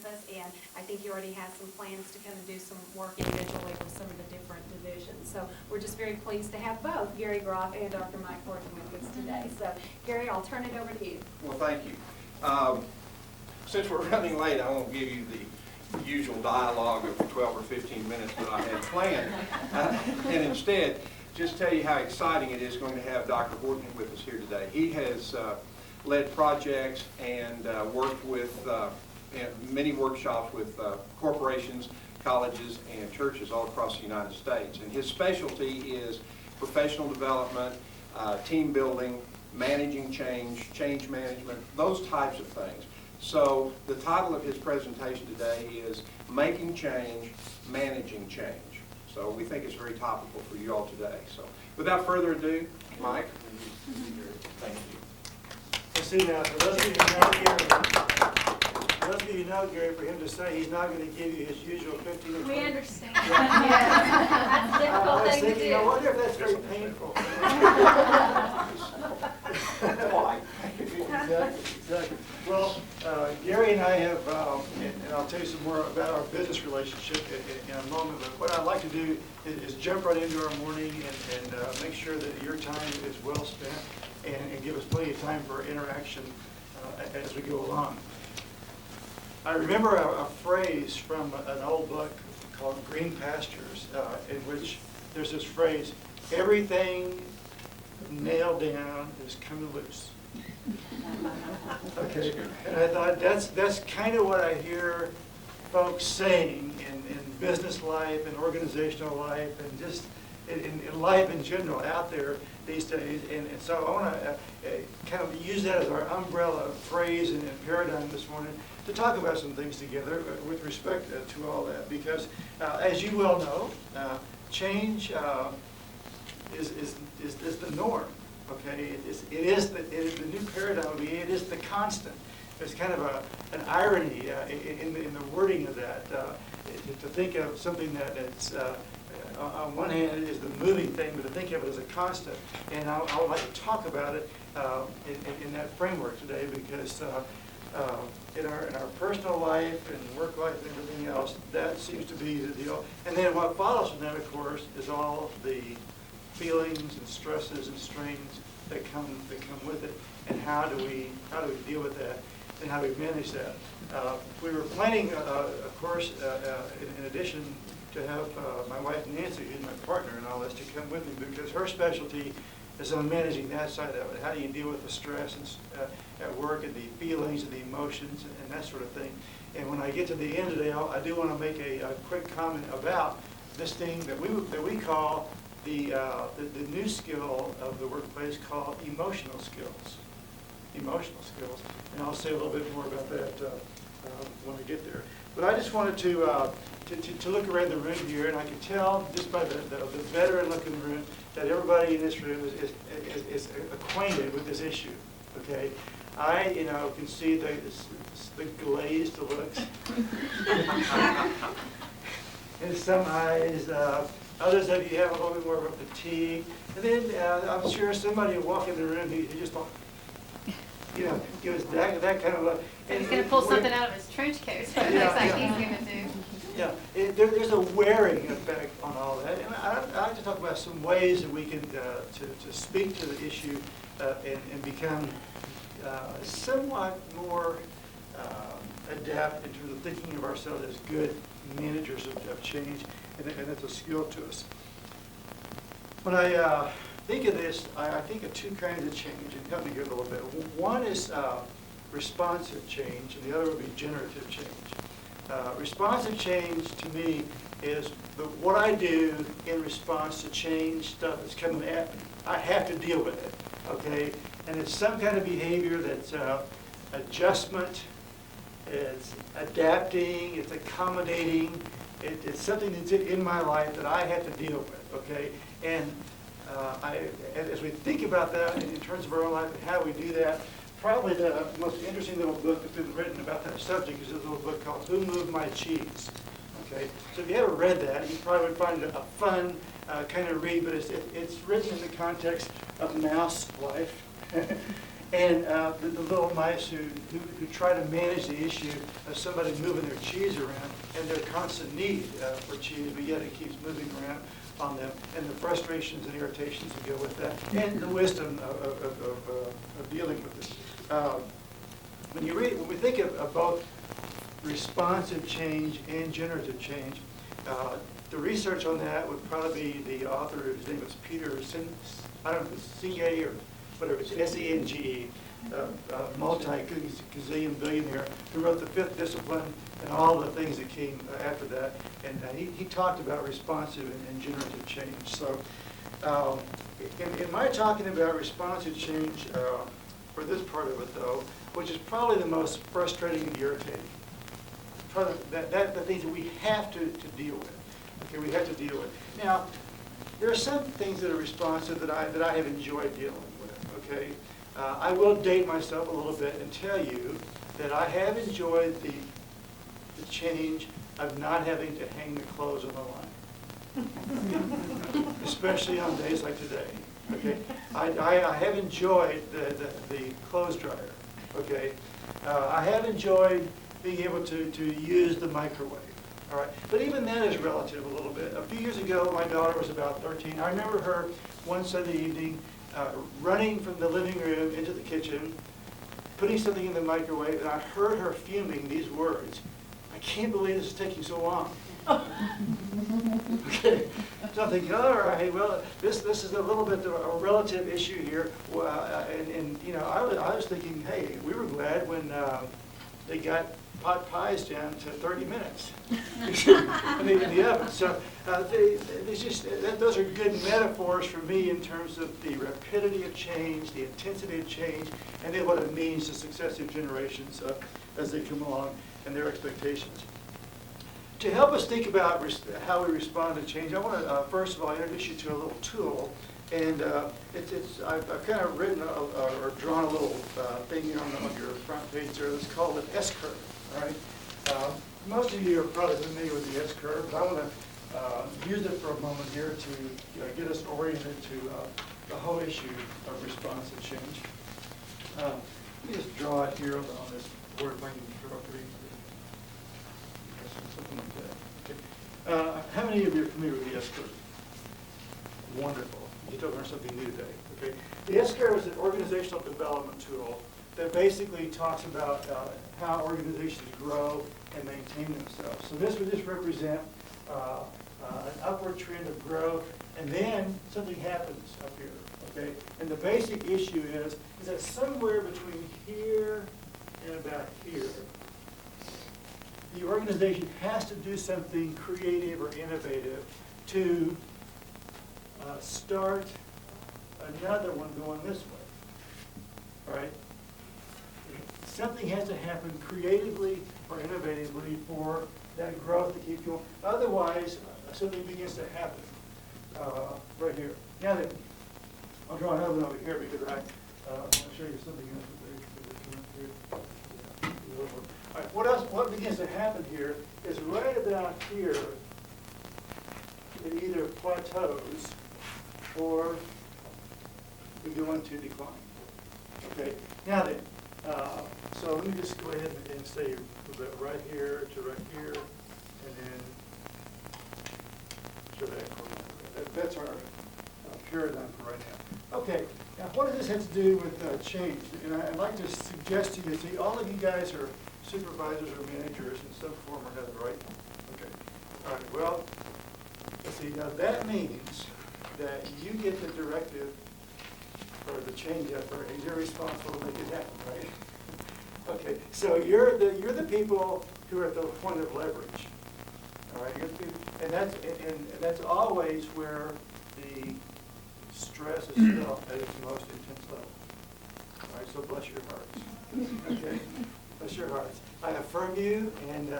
campus, and I think he already has some plans to kind of do some work individually with some of the different divisions. So we're just very pleased to have both Gary Groff and Dr. Mike Horton with us today. So Gary, I'll turn it over to you. Well, thank you. Since we're running late, I won't give you the usual dialogue of 12 or 15 minutes that I had planned, and instead just tell you how exciting it is going to have Dr. Horton with us here today. He has led projects and worked with many workshops with corporations, colleges, and churches all across the United States. And his specialty is professional development, team building, managing change, change management, those types of things. So the title of his presentation today is Making Change, Managing Change. So we think it's very topical for you all today. So without further ado, Mike. Thank you. Let's see now, for those of you who know Gary, for him to say he's not going to give you his usual 15 or 20. We understand. That's a difficult thing to do. I wonder if that's very painful. Exactly. Well, Gary and I have, and I'll tell you some more about our business relationship in a moment, but what I'd like to do is jump right into our morning and make sure that your time is well spent and give us plenty of time for interaction as we go along. I remember a phrase from an old book called Green Pastures, in which there's this phrase, everything nailed down is coming loose. Okay, and I thought that's kind of what I hear folks saying in business life and organizational life and just in life in general out there these days. And so I want to kind of use that as our umbrella phrase and paradigm this morning to talk about some things together with respect to all that. Because as you well know, change is the norm. Okay, it is the new paradigm. It is the constant. There's kind of an irony in the wording of that. To think of something that's on one hand is the moving thing, but to think of it as a constant. And I would like to talk about it in that framework today, because in our personal life and work life and everything else, that seems to be the deal. And then what follows from that, of course, is all the feelings and stresses and strains that come with it, and how do we deal with that, and how do we manage that. We were planning, of course, in addition to have my wife Nancy, who's my partner in all this, to come with me, because her specialty is on managing that side of it. How do you deal with the stress and, at work, and the feelings and the emotions and that sort of thing. And when I get to the end today, I do want to make a quick comment about this thing that we call the new skill of the workplace, called emotional skills. Emotional skills, and I'll say a little bit more about that when we get there. But I just wanted to look around the room here, and I can tell just by the veteran-looking room that everybody in this room is acquainted with this issue. Okay, I can see the glazed looks in some eyes. Others of you have a little bit more of a fatigue. And then I'm sure somebody will walk in the room who just don't, give us that kind of look. He's going to pull something out of his trench coat. So it looks like he's going to do. Yeah, there's a wearing effect on all that. And I'd like to talk about some ways that we can to speak to the issue and become somewhat more adept in terms of thinking of ourselves as good managers of change, and it's a skill to us. When I think of this, I think of two kinds of change, and help me here a little bit. One is responsive change, and the other would be generative change. Responsive change to me is what I do in response to change stuff that's coming at me. I have to deal with it, okay? And it's some kind of behavior that's adjustment, it's adapting, it's accommodating, it's something that's in my life that I have to deal with, okay? And as we think about that in terms of our own life and how we do that, probably the most interesting little book that's been written about that subject is a little book called Who Moved My Cheese? Okay, so if you haven't read that, you probably would find it a fun kind of read, but it's written in the context of mouse life and the little mice who who try to manage the issue of somebody moving their cheese around and their constant need for cheese, but yet it keeps moving around on them, and the frustrations and irritations that go with that, and the wisdom of dealing with it. When we think of both responsive change and generative change, the research on that would probably be the author, his name is Peter I don't know, C-A or whatever, it's S-E-N-G-E, multi-gazillion billionaire, who wrote The Fifth Discipline and all the things that came after that. And he talked about responsive and generative change. So in my talking about responsive change, for this part of it though, which is probably the most frustrating and irritating, probably the things that we have to deal with. Okay, we have to deal with. Now, there are some things that are responsive that I have enjoyed dealing with, okay? I will date myself a little bit and tell you that I have enjoyed the change of not having to hang the clothes on the line, especially on days like today, okay? I have enjoyed the clothes dryer, okay? I have enjoyed being able to use the microwave. All right, but even that is relative a little bit. A few years ago, my daughter was about 13. I remember her one Sunday evening running from the living room into the kitchen, putting something in the microwave, and I heard her fuming these words: "I can't believe this is taking so long." Okay, so I'm thinking, all right, well, this is a little bit of a relative issue here, and you know, I was thinking, hey, we were glad when they got pot pies down to 30 minutes in the oven. So those are good metaphors for me in terms of the rapidity of change, the intensity of change, and then what it means to successive generations as they come along and their expectations. To help us think about how we respond to change, I want to first of all introduce you to a little tool. And I've kind of written or drawn a little thing here on your front page there. It's called an S-curve. All right. Most of you are probably familiar with the S-curve, but I want to use it for a moment here to get us oriented to the whole issue of responsive change. Let me just draw it here on this board if I can draw it for you. Something like that. Okay. How many of you are familiar with the S-curve? Wonderful. You just learned something new today. Okay. The S-curve is an organizational development tool that basically talks about how organizations grow and maintain themselves. So this would just represent an upward trend of growth, and then something happens up here. Okay. And the basic issue is that somewhere between here and about here, the organization has to do something creative or innovative to start another one going this way. All right? Something has to happen creatively or innovatively for that growth to keep going. Otherwise, something begins to happen right here. Now then, I'll draw another one over here because I want to show you something else. All right, what begins to happen here is right about here, it either plateaus or we go into decline. Okay, now then, so let me just go ahead and say right here to right here, and then show that. That's our paradigm for right now. Okay, now what does this have to do with change? And I'd like to suggest to you, see, all of you guys are supervisors or managers in some form or another, right? Okay. All right, well, let's see, now that means that you get the directive or the change effort, and you're responsible to make it happen, right? Okay, so you're the people who are at the point of leverage. All right, and that's always where the stress is felt at its most intense level. All right, so bless your hearts. Okay, bless your hearts. I affirm you and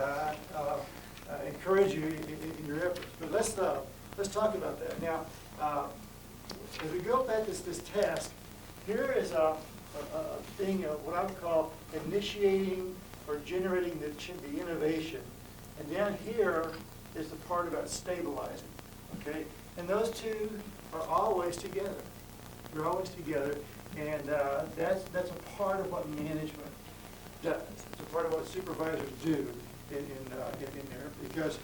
encourage you in your efforts. But let's talk about that now. As we go back to this task, here is a thing of what I would call initiating or generating the innovation. And down here is the part about stabilizing, okay? And those two are always together. They're always together, and that's a part of what management does. It's a part of what supervisors do in there, because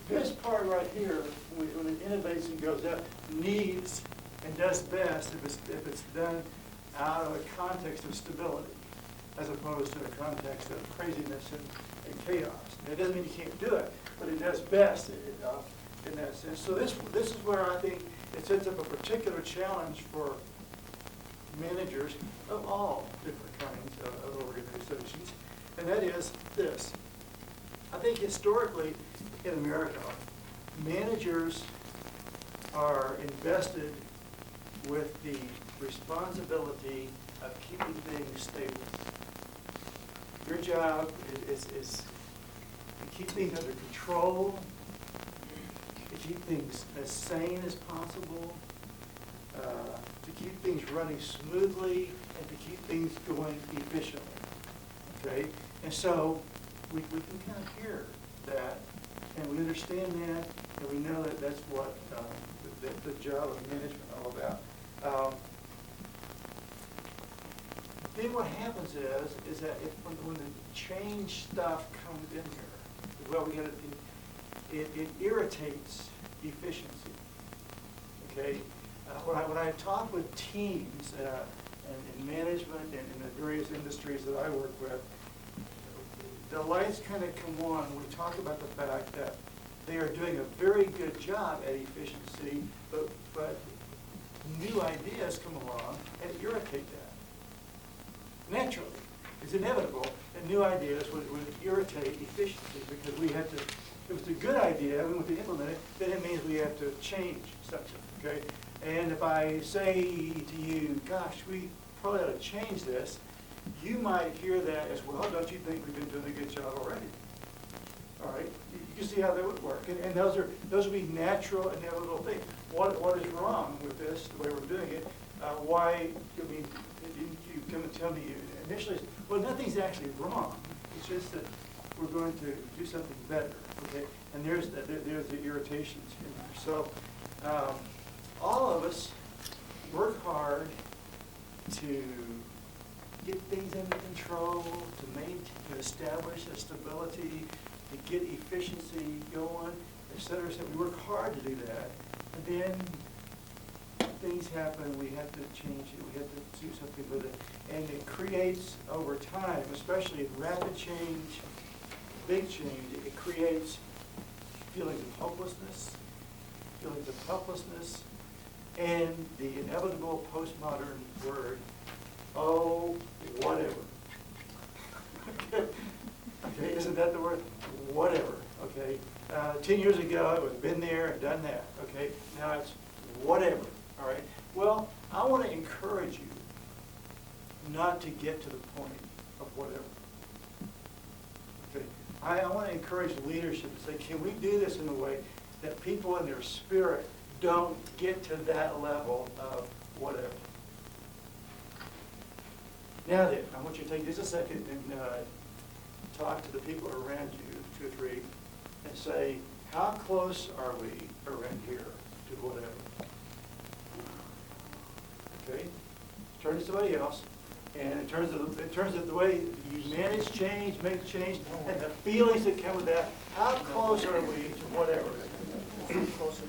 this part right here, when it innovates and goes up, needs and does best if it's done out of a context of stability, as opposed to a context of craziness and chaos. It doesn't mean you can't do it, but it does best in that sense. So this is where I think it sets up a particular challenge for managers of all different kinds of organizations, and that is this. I think historically in America, managers are invested with the responsibility of keeping things stable. Your job is to keep things under control, to keep things as sane as possible, to keep things running smoothly, and to keep things going efficiently. Okay? And so we can kind of hear that, and we understand that, and we know that that's what the job of management is all about. Then what happens is that when the change stuff comes in here, well, it irritates efficiency. Okay, when I talk with teams and in management and in the various industries that I work with, the lights kind of come on when we talk about the fact that they are doing a very good job at efficiency, but new ideas come along and irritate that. Naturally, it's inevitable that new ideas would irritate efficiency, because we have to, if it's a good idea and we want to implement it, then it means we have to change something, okay? And if I say to you, gosh, we probably ought to change this, you might hear that as, well, don't you think we've been doing a good job already? All right, you can see how that would work, and those would be natural, inevitable things. What is wrong with this, the way we're doing it? Why? I mean, you come and tell me initially, well, nothing's actually wrong. It's just that we're going to do something better. Okay, and there's the irritations in there. So all of us work hard to get things under control, to establish a stability, to get efficiency going, et cetera. So we work hard to do that, and then things happen, we have to change it, we have to do something with it. And it creates, over time, especially in rapid change, big change, it creates feelings of hopelessness, and the inevitable postmodern word, oh, whatever. Okay, isn't that the word? Whatever, okay? 10 years ago, it was been there and done that, okay? Now it's whatever. All right. Well, I want to encourage you not to get to the point of whatever. Okay. I want to encourage leadership to say, can we do this in a way that people in their spirit don't get to that level of whatever? Now then, I want you to take just a second and talk to the people around you, 2 or 3, and say, how close are we around here to whatever? Okay, turn to somebody else, and in terms of the way you manage change, make change, and the feelings that come with that, how close are we to whatever? Closer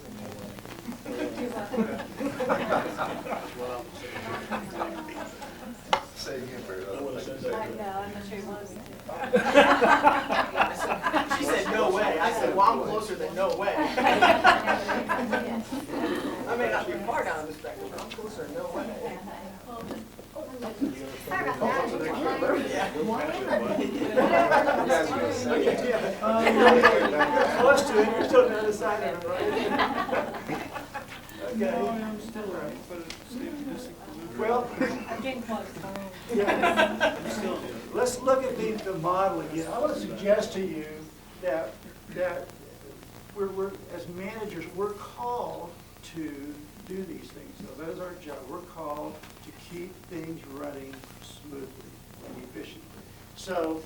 Say again, Barry. I'm not sure he wants to. She said, no way. I said, well, I'm closer than no way. I may not be far down the spectrum, but I'm closer than no way. Sorry about that. Close to it, you're still on the other side of it, right? Okay. I'm still right, but it's Well, I'm getting close. yeah. Let's look at the model again. I want to suggest to you that we're as managers, we're called to do these things. So that is our job. We're called to keep things running smoothly and efficiently. So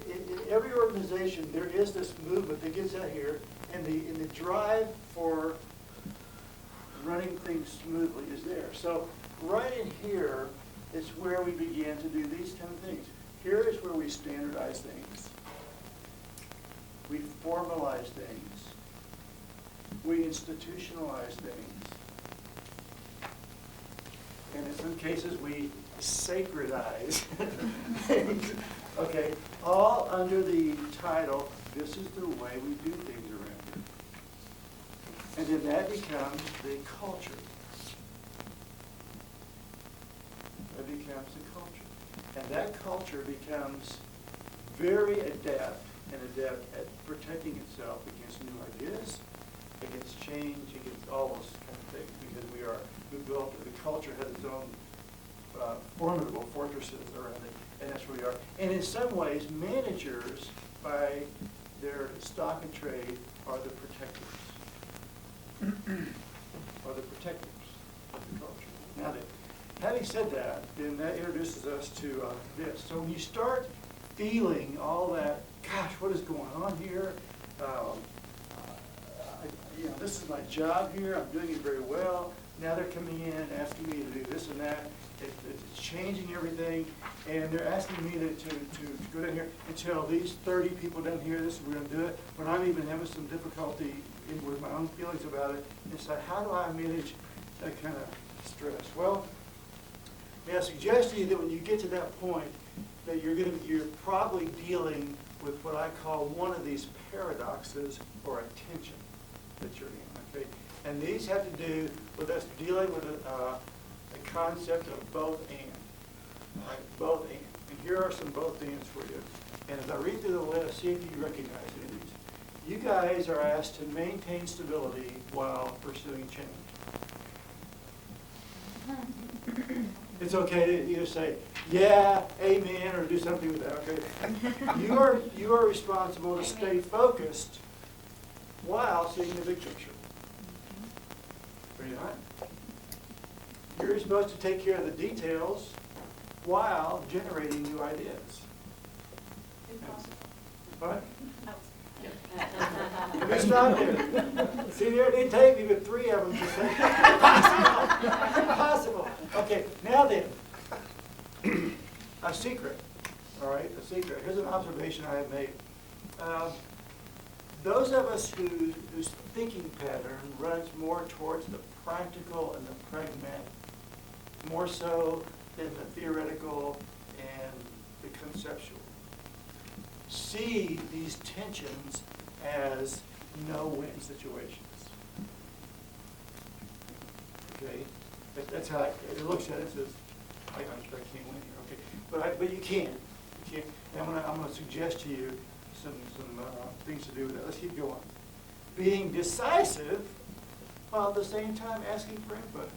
in every organization, there is this movement that gets out here, and the drive for running things smoothly is there. So right in here is where we begin to do these kind of things. Here is where we standardize things. We formalize things. We institutionalize things. And in some cases, we sacredize things. Okay, all under the title, this is the way we do things around here. And then that becomes the culture. That becomes the culture. And that culture becomes very adept at protecting itself against new ideas, against change, against all those kind of things, because we built, the culture has its own formidable fortresses around it, and that's where we are. And in some ways, managers, by their stock and trade, are the protectors. Are the protectors of the culture. Now, having said that, then that introduces us to this. So when you start feeling all that, gosh, what is going on here? This is my job here. I'm doing it very well. Now they're coming in asking me to do this and that. It's changing everything, and they're asking me to go down here and tell these 30 people down here this is we're going to do it. When I'm even having some difficulty with my own feelings about it, it's like, how do I manage that kind of stress? Well, may I suggest to you that when you get to that point, that you're probably dealing with what I call one of these paradoxes or a tension that you're in. Okay, and these have to do with us dealing with a concept of both and. All right, both and. And here are some both ands for you. And as I read through the list, see if you recognize any of these. You guys are asked to maintain stability while pursuing change. It's okay to either say, yeah, amen, or do something with that, okay? You are responsible to stay focused while seeing the big picture. Are you not? You're supposed to take care of the details while generating new ideas. What? Let me stop there. See, there it didn't take me but 3 of them to say, impossible. Impossible. Okay, now then, a secret. All right, a secret. Here's an observation I have made. Those of us whose thinking pattern runs more towards the practical and the pragmatic, more so than the theoretical and the conceptual, see these tensions as no-win situations. Okay, that's how it looks at it. It says, I can't win here. Okay, but you can. You can. And I'm going to suggest to you some things to do with that. Let's keep going. Being decisive while at the same time asking for input.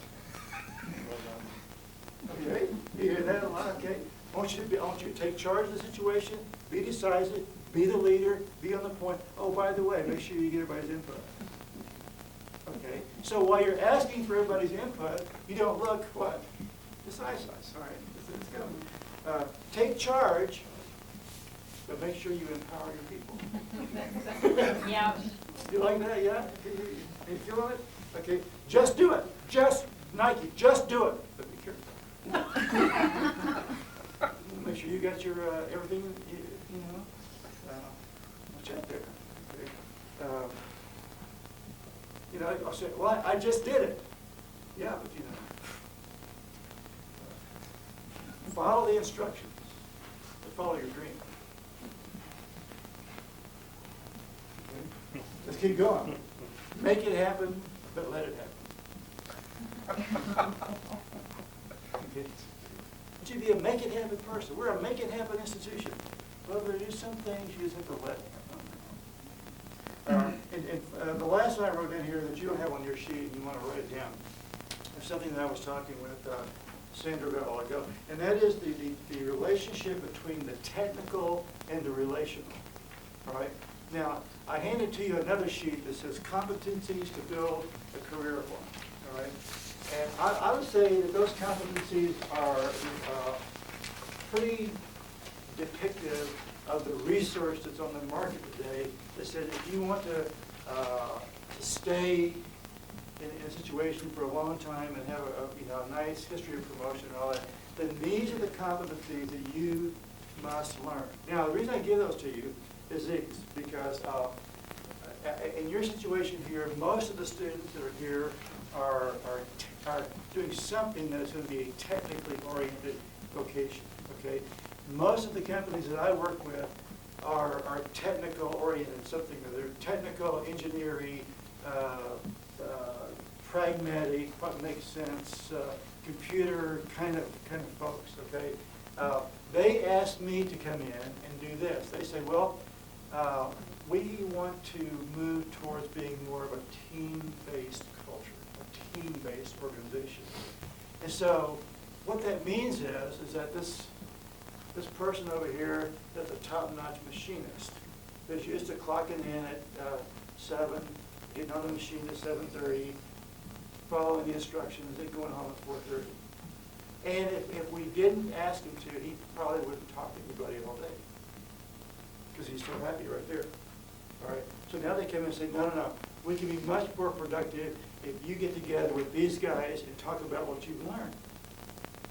Okay, you hear that a lot? Okay, I want you to take charge of the situation, be decisive, be the leader, be on the point. Oh, by the way, make sure you get everybody's input. Okay, so while you're asking for everybody's input, you don't look what? Decisive. All right, let's go. Take charge, but make sure you empower your people. Yeah. You like that? Yeah? You feeling it? Okay, just do it. Just Nike, just do it. But be careful. Make sure you got your everything, watch out there. Okay. I'll say, well, I just did it. Yeah, but follow the instructions. Follow your dream. Okay. Let's keep going. Make it happen, but let it happen. Okay. Would you be a make it happen person? We're a make it happen institution. Well, there's some things you just have to let happen. And the last one I wrote in here that you don't have on your sheet and you want to write it down is something that I was talking with Sandra about a while ago, and that is the relationship between the technical and the relational. All right? Now, I handed to you another sheet that says competencies to build a career upon. All right? And I would say that those competencies are pretty depictive of the resource that's on the market today that says if you want to stay in a situation for a long time and have a nice history of promotion and all that, then these are the competencies that you must learn. Now, the reason I give those to you is these, because in your situation here, most of the students that are here are doing something that is going to be a technically oriented vocation, okay? Most of the companies that I work with are technical oriented, something that they're technical, engineering, pragmatic, what makes sense, computer kind of folks, okay? They asked me to come in and do this. They say, well, we want to move towards being more of a team-based culture, a team-based organization. And so what that means is that this person over here is a top-notch machinist that's used to clocking in at 7, getting on the machine at 7:30, following the instructions, and going home at 4:30. And if we didn't ask him to, he probably wouldn't talk to anybody all day, because he's so happy right there. All right. So now they come in and say, no. We can be much more productive if you get together with these guys and talk about what you've learned.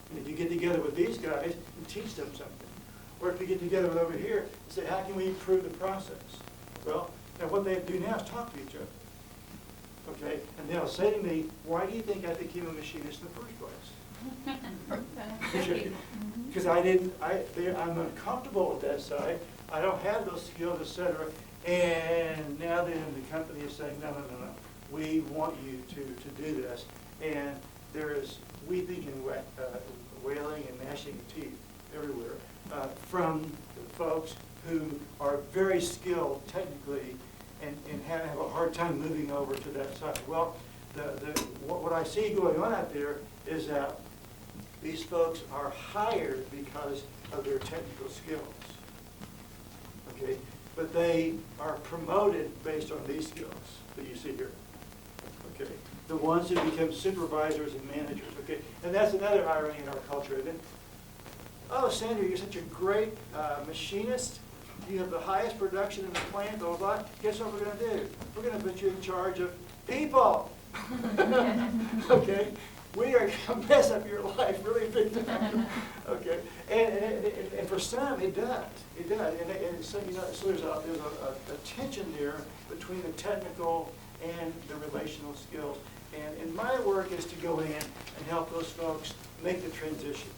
And if you get together with these guys and teach them something. Or if you get together with over here and say, how can we improve the process? Well, now what they do now is talk to each other. Okay? And they'll say to me, why do you think I became a machinist in the first place? Because I'm uncomfortable with that side. I don't have those skills, etc. And now then the company is saying, no. We want you to do this. And there is weeping and wailing and gnashing of teeth everywhere from the folks who are very skilled technically and have a hard time moving over to that side. Well, what I see going on out there is that these folks are hired because of their technical skills. Okay? But they are promoted based on these skills that you see here. Okay? The ones who become supervisors and managers. Okay? And that's another irony in our culture, isn't it? Oh, Sandra, you're such a great machinist. You have the highest production in the plant, blah, blah, blah. Guess what we're going to do? We're going to put you in charge of people. Okay? We are going to mess up your life really big time. Okay? And for some, it does. It does. And so, so there's a tension there between the technical and the relational skills. And my work is to go in and help those folks make the transition.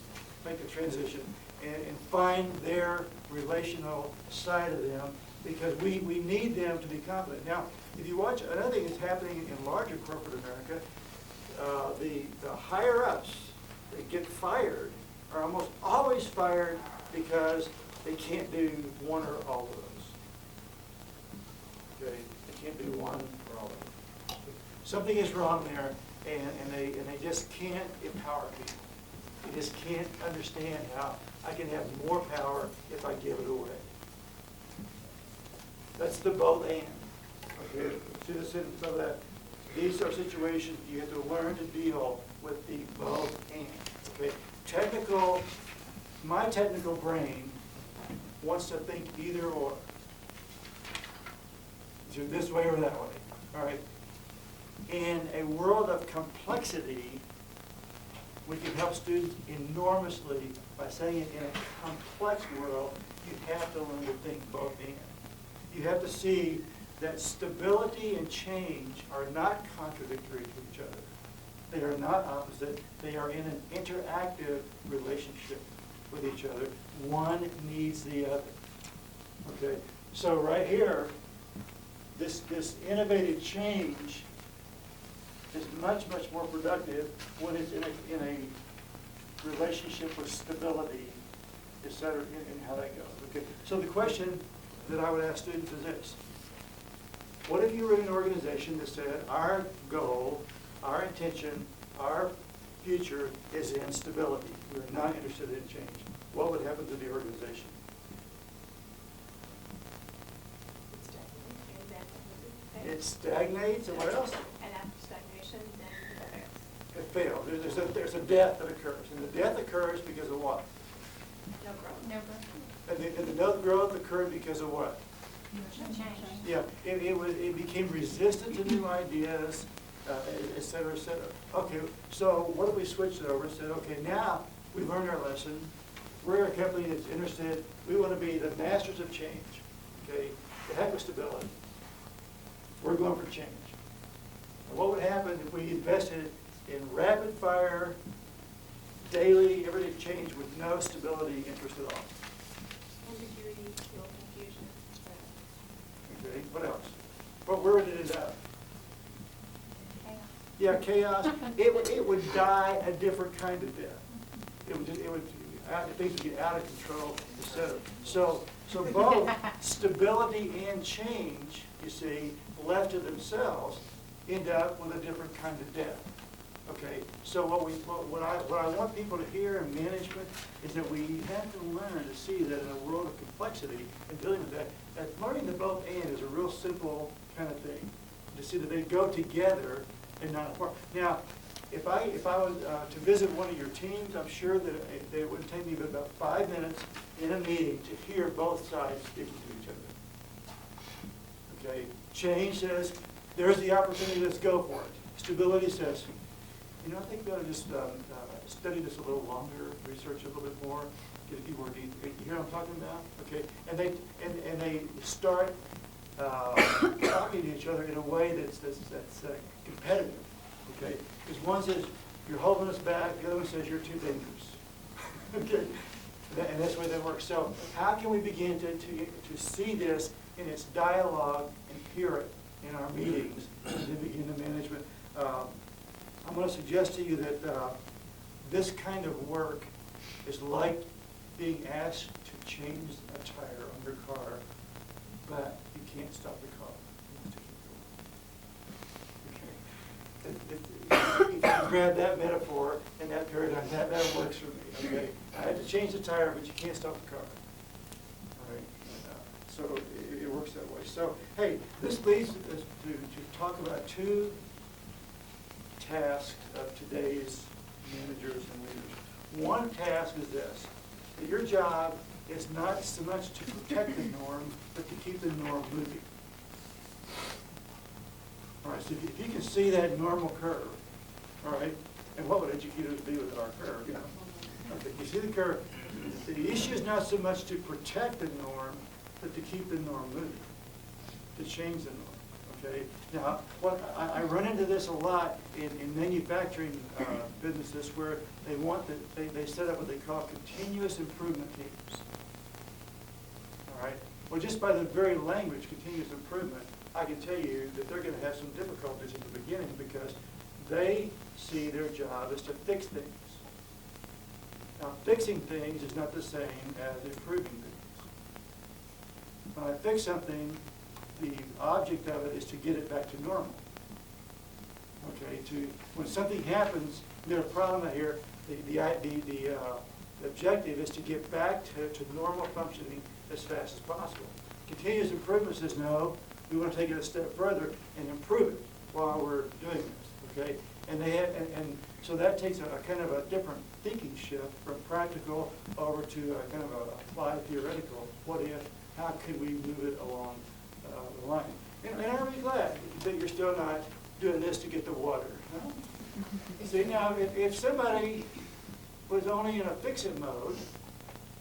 And find their relational side of them, because we need them to be competent. Now, if you watch, another thing that's happening in larger corporate America, the higher-ups that get fired are almost always fired because they can't do one or all of those. Okay? They can't do one or all of them. Something is wrong there, and they just can't empower people. They just can't understand how I can have more power if I give it away. That's the both and. Okay? See the sentence of that? These are situations you have to learn to deal with the both and. Okay? My technical brain wants to think either or. Either this way or that way. All right? In a world of complexity, we can help students enormously by saying in a complex world, you have to learn to think both and. You have to see that stability and change are not contradictory to each other. They are not opposite. They are in an interactive relationship with each other. One needs the other. Okay? So right here, this innovative change is much more productive when it's in a relationship with stability, et cetera, and how that goes. Okay. So the question that I would ask students is this: what if you were in an organization that said our goal, our intention, our future is in stability? We're not interested in change. What would happen to the organization? It stagnates, and what else? And after stagnation, then It fails. There's a death that occurs. And the death occurs because of what? no growth. No growth. And the no growth occurred because of what? Change. Yeah, it became resistant to new ideas, et cetera, et cetera. Okay, so what if we switched it over and said, okay, now we've learned our lesson. We're a company that's interested We want to be the masters of change, okay? The heck with stability. We're going for change. And what would happen if we invested in rapid fire, daily, everyday change with no stability interest at all? Ambiguity, little confusion. Okay, what else? Where would it end up? Yeah, chaos. It would die a different kind of death. Things would get out of control, etc. So both stability and change, you see, left to themselves, end up with a different kind of death. Okay, so what I want people to hear in management is that we have to learn to see that in a world of complexity and dealing with that learning the both and is a real simple kind of thing. To see that they go together and not apart. Now, if I was to visit one of your teams, I'm sure that it would take me about 5 minutes in a meeting to hear both sides speaking to each other. Okay, change says, there's the opportunity, let's go for it. Stability says, I think we ought to just study this a little longer, research it a little bit more, get a few more details. You hear what I'm talking about? Okay, and they start talking to each other in a way that's competitive. Okay, because one says you're holding us back, the other one says you're too dangerous. Okay, and that's the way that works. So how can we begin to see this in its dialogue and hear it in our meetings and then begin the management? I'm going to suggest to you that this kind of work is like being asked to change a tire on your car, but you can't stop the car. You have to keep going. Okay. If you grab that metaphor and that paradigm, that works for me. Okay. I had to change the tire, but you can't stop the car. All right. So it works that way. So hey, this leads us to talk about two tasks of today's managers and leaders. One task is this, that your job is not so much to protect the norm, but to keep the norm moving. All right, so if you can see that normal curve, all right, and what would educators do with our curve, you know? Okay, you see the curve. The issue is not so much to protect the norm, but to keep the norm moving, to change the norm. Okay. Now, I run into this a lot in manufacturing businesses where they set up what they call continuous improvement teams. All right. Well, just by the very language, continuous improvement, I can tell you that they're going to have some difficulties at the beginning because they see their job as to fix things. Now, fixing things is not the same as improving things. When I fix something, the object of it is to get it back to normal. Okay, when something happens, there's a problem out here. The objective is to get back to normal functioning as fast as possible. Continuous improvement says no. We want to take it a step further and improve it while we're doing this. Okay, and so that takes a kind of a different thinking shift from practical over to a kind of a applied theoretical. What if? How could we move it along the line? And I'm really glad that you're still not doing this to get the water. Huh? See, now, if somebody was only in a fix-it mode,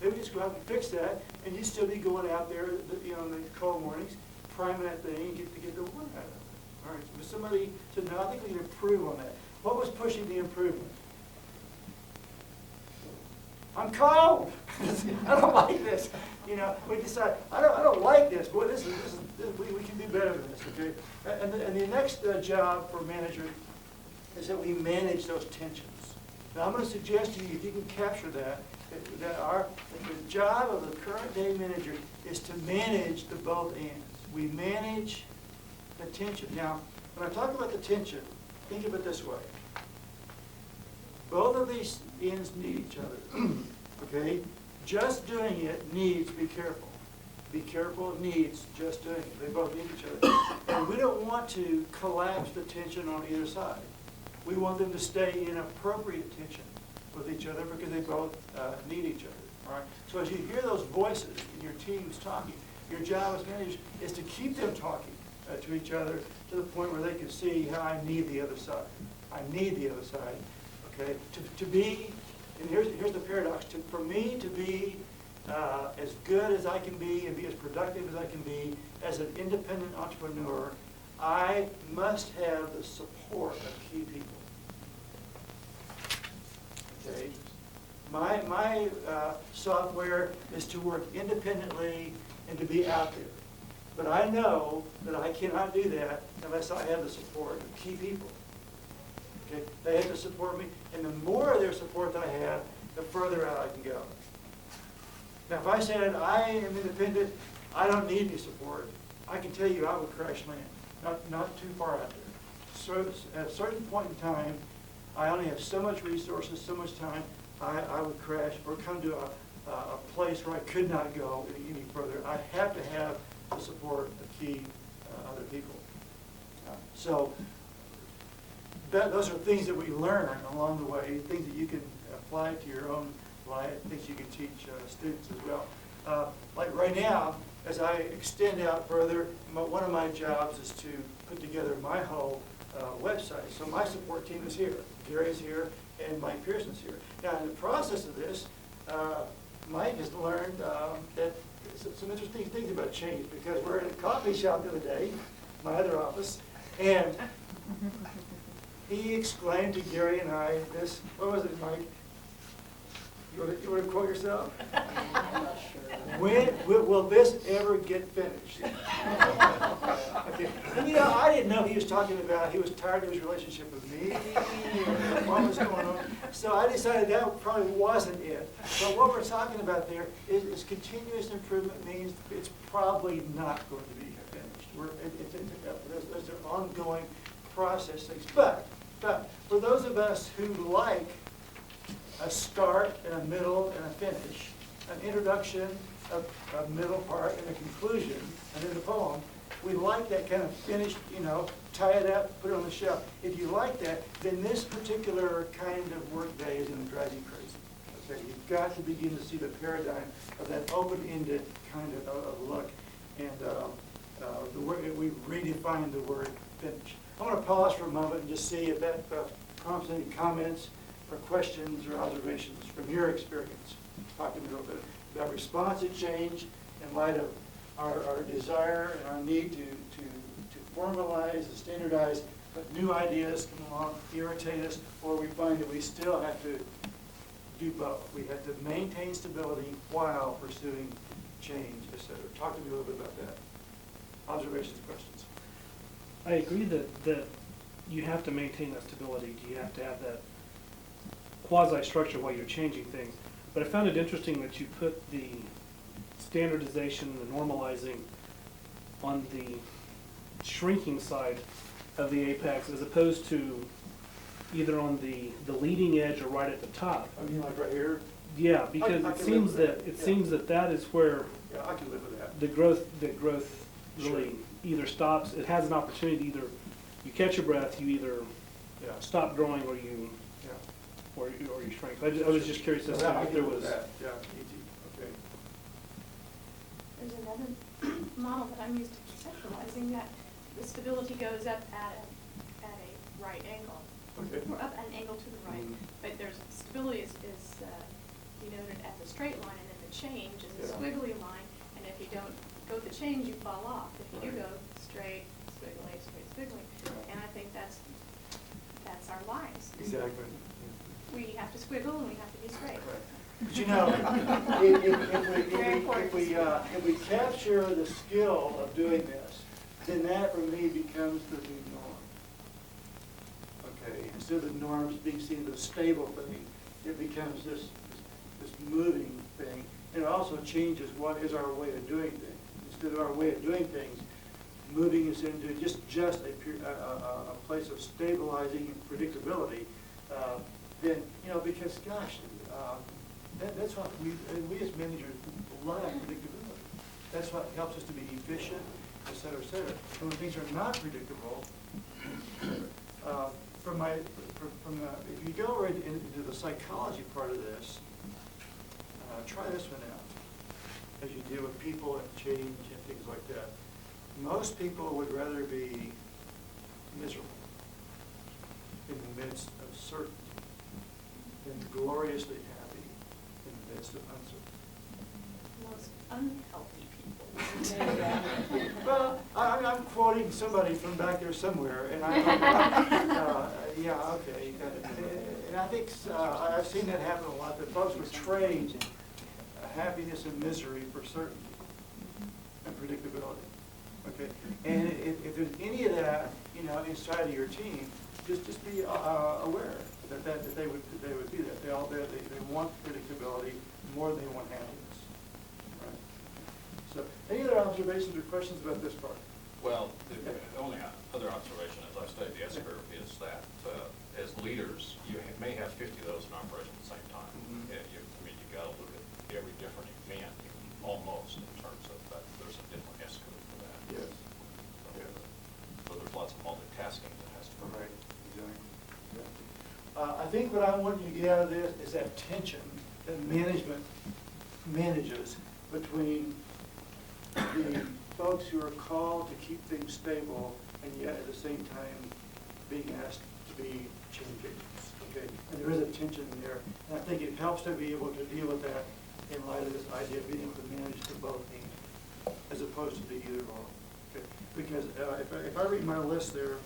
they would just go out and fix that, and you'd still be going out there, in the cold mornings, priming that thing and get the water out of it. All right, but somebody said, no, I think we can improve on that. What was pushing the improvement? I'm cold. I don't like this. We decide, I don't like this. Boy, we can do better than this, okay? And the next job for manager is that we manage those tensions. Now, I'm going to suggest to you, if you can capture that the job of the current day manager is to manage the both ends. We manage the tension. Now, when I talk about the tension, think of it this way. Both of these ends need each other, okay? Just doing it needs, be careful. Be careful needs just doing it. They both need each other. And we don't want to collapse the tension on either side. We want them to stay in appropriate tension with each other because they both need each other, all right? So as you hear those voices in your teams talking, your job as manager is to keep them talking to each other to the point where they can see how I need the other side. I need the other side. Okay, to be, and here's the paradox. For me to be as good as I can be and be as productive as I can be as an independent entrepreneur, I must have the support of key people. Okay? My software is to work independently and to be out there. But I know that I cannot do that unless I have the support of key people. Okay? They have to support me, and the more of their support that I have, the further out I can go. Now, if I said I am independent, I don't need any support, I can tell you I would crash land, not too far out there. So at a certain point in time, I only have so much resources, so much time, I would crash or come to a place where I could not go any further. I have to have the support of key other people. So those are things that we learn along the way, things that you can apply to your own life, things you can teach students as well. Like right now, as I extend out further, one of my jobs is to put together my whole website. So my support team is here. Gary's here, and Mike Pearson's here. Now, in the process of this, Mike has learned that some interesting things about change, because we're in a coffee shop the other day, my other office, and he exclaimed to Gary and I this, what was it, Mike? You want to quote yourself? I'm not sure. When will this ever get finished? Okay. And you know, I didn't know he was talking about he was tired of his relationship with me, or what was going on. So I decided that probably wasn't it. But what we're talking about there is continuous improvement means it's probably not going to be finished. There's an ongoing process things. But for those of us who like a start and a middle and a finish, an introduction, a middle part, and a conclusion, and then the poem. We like that kind of finished, tie it up, put it on the shelf. If you like that, then this particular kind of work day is going to drive you crazy. Okay, you've got to begin to see the paradigm of that open-ended kind of look, and the word we redefine the word finish. I want to pause for a moment and just see if that prompts any comments or questions or observations from your experience. Talk to me a little bit about responsive change in light of our desire and our need to formalize and standardize, but new ideas come along, irritate us, or we find that we still have to do both. We have to maintain stability while pursuing change, etc. Talk to me a little bit about that. Observations, questions. I agree that you have to maintain that stability. You have to have that quasi-structure while you're changing things. But I found it interesting that you put the standardization, the normalizing on the shrinking side of the apex as opposed to either on the leading edge or right at the top. I mean, like right here? Yeah, because I it can seems live with that that. it Yeah. seems that is where Yeah, I can live with that. the growth really Sure. either stops. It has an opportunity to either you catch your breath, you either Yeah. stop growing or you Yeah. or you shrink. I was just curious as So I to if can there live with was. that. Yeah, easy. Okay. There's another model that I'm used to conceptualizing that the stability goes up at a right angle. Okay. Or up at an angle to the right, Mhm. but there's stability is denoted at the straight line, and then the change is a Yeah. squiggly line, and if you don't go the change, you fall off. If you do Right. go straight, squiggly, straight, squiggly, Right. and I think that's our lives. Exactly. We have to squiggle and we have to be straight. Right. But if we capture the skill of doing this, then that for me becomes the new norm. Okay, instead of the norms being seen as a stable thing, it becomes this moving thing. And it also changes what is our way of doing things. Instead of our way of doing things, moving us into just a place of stabilizing and predictability, then, because gosh, that's what we as managers love predictability. That's what helps us to be efficient, et cetera, et cetera. And when things are not predictable, if you go right into the psychology part of this, try this one out as you deal with people and change and things like that. Most people would rather be miserable in the midst of certainty than gloriously happy in the midst of uncertainty. most unhealthy people. Well, I'm quoting somebody from back there somewhere, and yeah, okay. And I think I've seen that happen a lot, that folks would trade happiness and misery for certainty and predictability. Okay, and if there's any of that, you know, inside of your team, just be aware that they would do that. They want predictability more than they want happiness. Right. So, any other observations or questions about this part? Well, the only other observation, as I've studied the S-curve, is that as leaders, you may have 50 of those in operation at the same time. Mm-hmm. And you got to look at every different event, almost, in terms of that. There's a different S-curve for that. Yes. So there's lots of multitasking that has to be. Right, exactly. Yeah. I think what I want you to get out of this is that tension that management manages between the folks who are called to keep things stable and yet at the same time being asked to be change agents. Okay, and there is a tension there, and I think it helps to be able to deal with that in light of this idea of being able to manage the both and as opposed to the either or. Okay, because if I read my list there,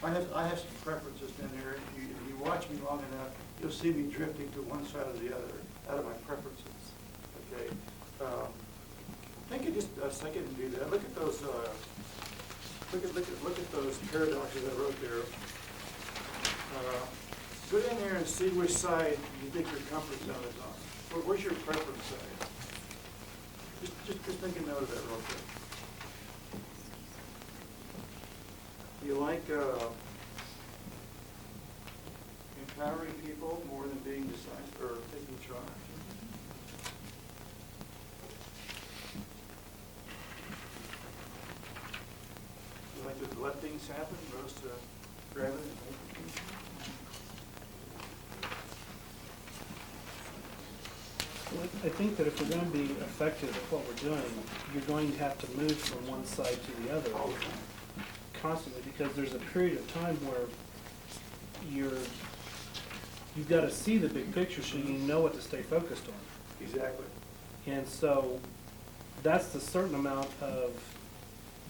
I have some preferences in there. If you watch me long enough, you'll see me drifting to one side or the other out of my preferences. Okay. Take it just a second and do that. Look at those. Look at those paradoxes I wrote there. Put in there and see which side you think your comfort zone is on. Where's your preference side? Just make a note of that real quick. Do you like empowering people more than being decisive or taking charge? You like to let things happen, opposed to grab it and make it? I think that if we're going to be effective at what we're doing, you're going to have to move from one side to the other constantly, because there's a period of time where you've got to see the big picture so you know what to stay focused on. Exactly. And so that's the certain amount of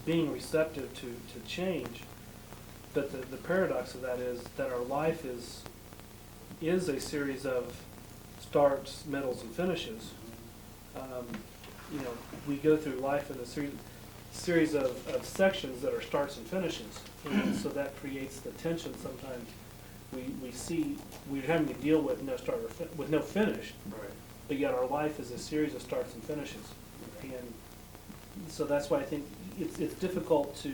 being receptive to change. But the paradox of that is that our life is a series of starts, middles, and finishes. You know, we go through life in a series of sections that are starts and finishes. And so that creates the tension sometimes. We see we're having to deal with no start or with no finish, Right. but yet our life is a series of starts and finishes. And so that's why I think it's difficult to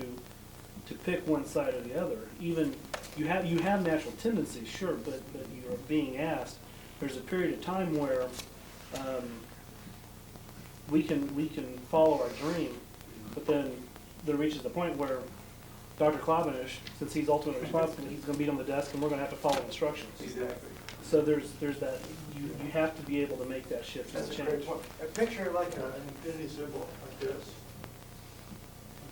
pick one side or the other. Even you have natural tendencies, sure, but you're being asked. There's a period of time where we can follow our dream, but then there reaches the point where Dr. Klobanish, since he's ultimately responsible, he's going to be on the desk, and we're going to have to follow instructions. Exactly. So there's that. You have to be able to make that shift and That's a change. great point. A picture like an infinity symbol like this.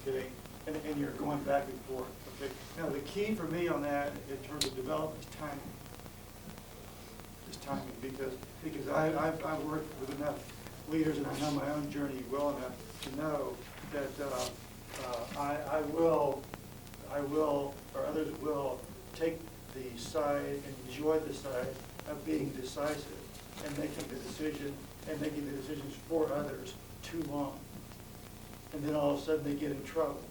Okay, and you're going back and forth. Okay. Now the key for me on that in terms of development is timing. Just timing, because I've worked with enough leaders and I know my own journey well enough to know that I will, or others will take the side and enjoy the side of being decisive and making the decisions for others too long. And then all of a sudden they get in trouble.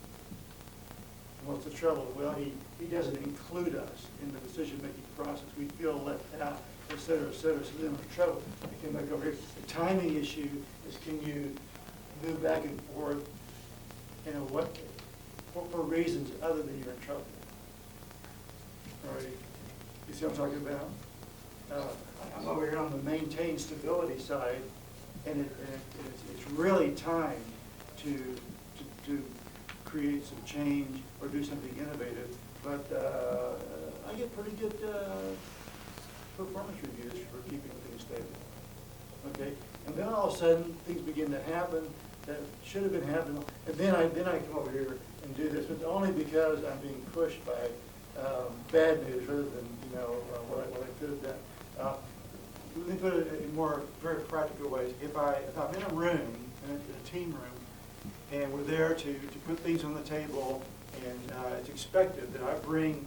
And what's the trouble? Well, he doesn't include us in the decision-making process. We feel left out, et cetera, so then we're in trouble. I come back over here. The timing issue is, can you move back and forth, you know, what for reasons other than you're in trouble? All right. You see what I'm talking about? I'm over here on the maintain stability side, and it's really time to create some change or do something innovative. But I get pretty good performance reviews for keeping things stable. Okay, and then all of a sudden things begin to happen that should have been happening, and then I come over here and do this, but only because I'm being pushed by bad news rather than what I could have done. let me put it in more very practical ways. If I'm in a room, in a team room, and we're there to put things on the table, and it's expected that I bring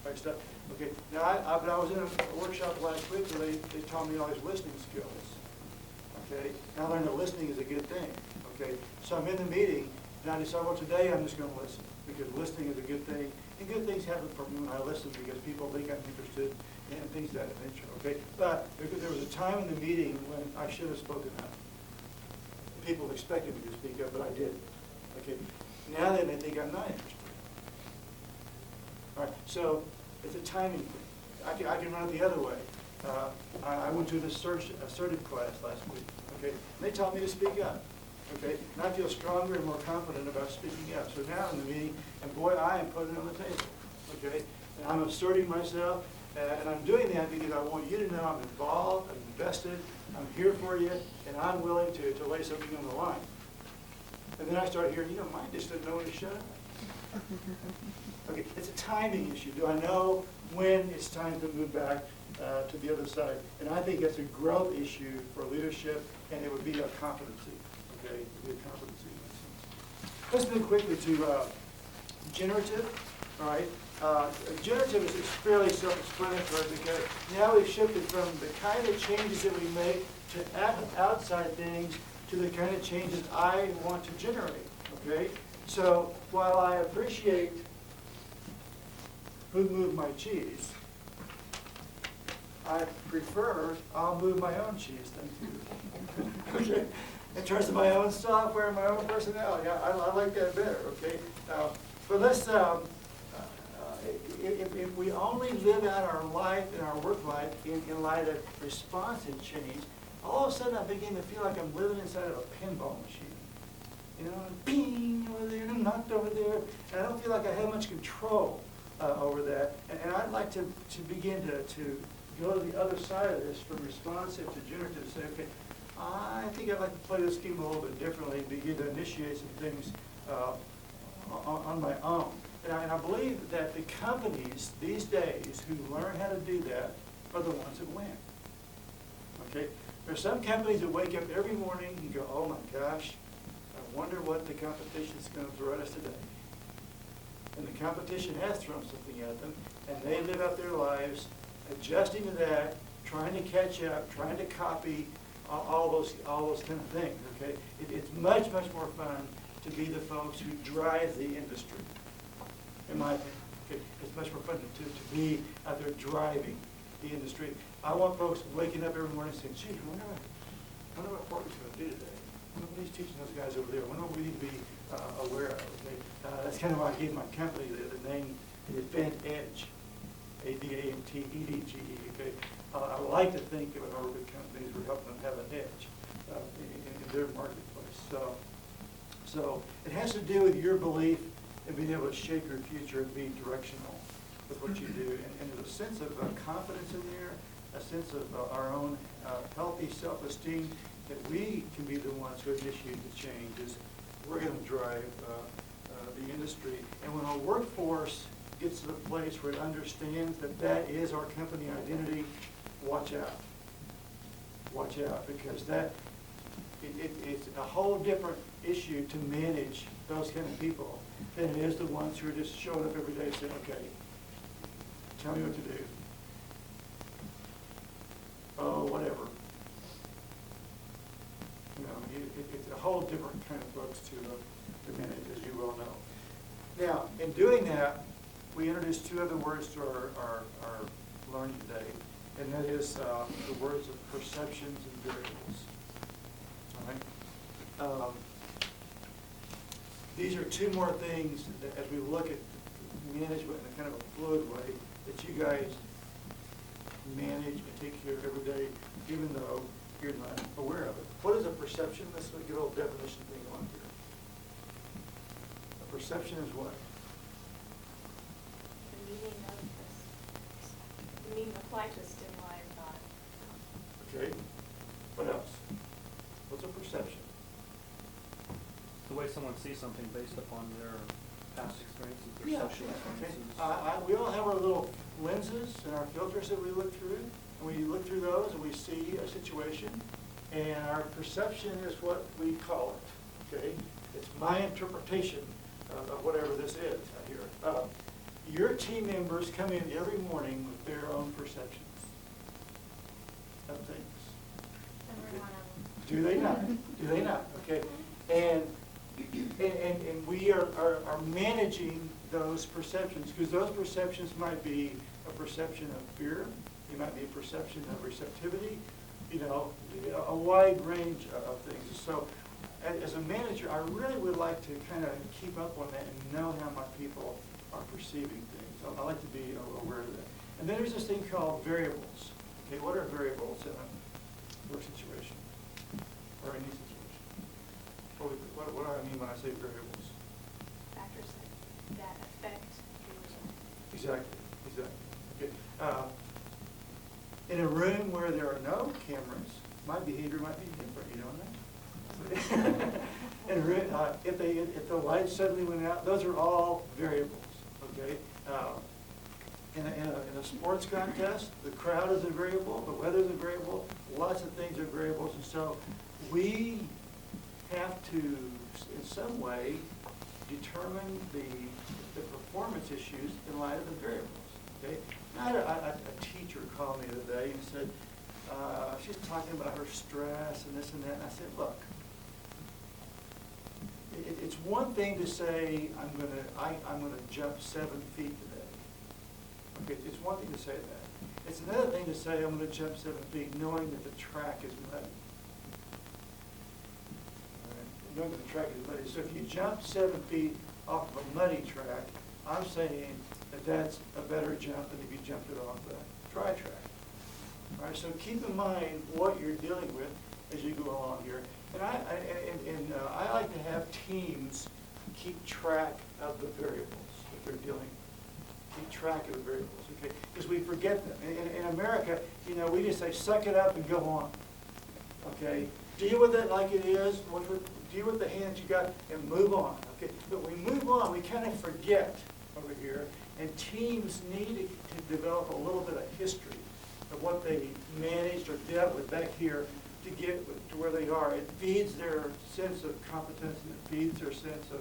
my stuff. Okay, now but I was in a workshop last week where they taught me all these listening skills. Okay, and I learned that listening is a good thing. Okay, so I'm in the meeting, and I decide, well, today I'm just going to listen, because listening is a good thing, and good things happen for me when I listen, because people think I'm interested and things of that nature. Okay, but there was a time in the meeting when I should have spoken up. People expected me to speak up, but I didn't. Okay, now then they think I'm not interested. All right, so it's a timing thing. I can run it the other way. I went to an assertive class last week. Okay, and they taught me to speak up. Okay, and I feel stronger and more confident about speaking up. So now in the meeting, and boy, I am putting it on the table. Okay, and I'm asserting myself, and I'm doing that because I want you to know I'm involved, I'm invested, I'm here for you, and I'm willing to lay something on the line. And then I start hearing, mine just didn't know when to shut up. Okay, it's a timing issue. Do I know when it's time to move back to the other side? And I think it's a growth issue for leadership, and it would be a competency. Okay, it would be a competency in that sense. Let's move quickly to generative. All right, generative is fairly self-explanatory, because now we've shifted from the kind of changes that we make to outside things to the kind of changes I want to generate. Okay, so while I appreciate who moved my cheese, I prefer I'll move my own cheese. Thank you. Okay. In terms of my own software and my own personality, I like that better. Okay. But let's. If we only live out our life and our work life in light of responsive change, all of a sudden I begin to feel like I'm living inside of a pinball machine. Ping over there, and knocked over there, and I don't feel like I have much control over that. And I'd like to begin to go to the other side of this, from responsive to generative, to say, okay, I think I'd like to play this game a little bit differently and begin to initiate some things on my own. And I believe that the companies these days who learn how to do that are the ones that win. Okay? There are some companies that wake up every morning and go, oh my gosh, I wonder what the competition is going to throw at us today. And the competition has thrown something at them, and they live out their lives adjusting to that, trying to catch up, trying to copy all those kind of things. Okay? It's much more fun to be the folks who drive the industry. In my opinion, okay? It's much more fun to be out there driving the industry. I want folks waking up every morning saying, gee, I wonder what Horton's going to do today. I wonder what he's teaching those guys over there. I wonder what we need to be aware of. Okay? That's kind of why I gave my company the name, the Advent Edge, ADANTEDGE. Okay? I like to think of our good companies we're helping them have an edge in their marketplace. So it has to do with your belief and being able to shape your future and be directional with what you do. And there's a sense of confidence in there, a sense of our own healthy self-esteem, that we can be the ones who initiate the changes. We're going to drive the industry. And when our workforce gets to the place where it understands that that is our company identity, watch out. Watch out, because it's a whole different issue to manage those kind of people than it is the ones who are just showing up every day saying, okay, tell me what to do. Oh, whatever. It's a whole different kind of folks to manage, as you well know. Now, in doing that, we introduced two other words to our learning today, and that is the words of perceptions and variables. All right? These are two more things that, as we look at management in a kind of a fluid way, that you guys manage and take care of every day, even though you're not aware of it. What is a perception? Let's get a little definition thing on here. A perception is what? The meaning of this, the meaning applied to stimuli or not. Okay. What else? What's a perception? The way someone sees something based upon their past experiences, their Yeah, social okay. experiences. We all have our little lenses and our filters that we look through. and we look through those and we see a situation, and our perception is what we call it, okay? It's my interpretation of whatever this is here. Your team members come in every morning with their own perceptions of things. Do they not? Do they not? Okay. And we are managing those perceptions, because those perceptions might be a perception of fear, it might be a perception of receptivity, you know, a wide range of things. So as a manager, I really would like to kind of keep up on that and know how my people are perceiving things. I like to be aware of that. And then there's this thing called variables. Okay, what are variables in a work situation or any situation? What do I mean when I say variables? Factors that affect the result. Exactly, exactly. Okay. In a room where there are no cameras, my behavior might be different, you know that? In a room, if the lights suddenly went out, those are all variables, okay? In a sports contest, the crowd is a variable, the weather is a variable, lots of things are variables, and so we have to, in some way, determine the performance issues in light of the variables, okay? I had a teacher call me the other day and said, she's talking about her stress and this and that, and I said, look, it's one thing to say, I'm gonna jump 7 feet today. Okay, it's one thing to say that. It's another thing to say, I'm gonna jump 7 feet knowing that the track is muddy. Knowing that the track is muddy. So if you jump 7 feet off of a muddy track, I'm saying that that's a better jump than if you jumped it off the dry track. All right, so keep in mind what you're dealing with as you go along here. And I like to have teams keep track of the variables that they're dealing with. Keep track of the variables, okay? Because we forget them. In America, you know, we just say, suck it up and go on, okay? Deal with it like it is, deal with the hand you got, and move on, okay? But we move on, we kind of forget over here, and teams need to develop a little bit of history of what they managed or dealt with back here to get to where they are. It feeds their sense of competence, and it feeds their sense of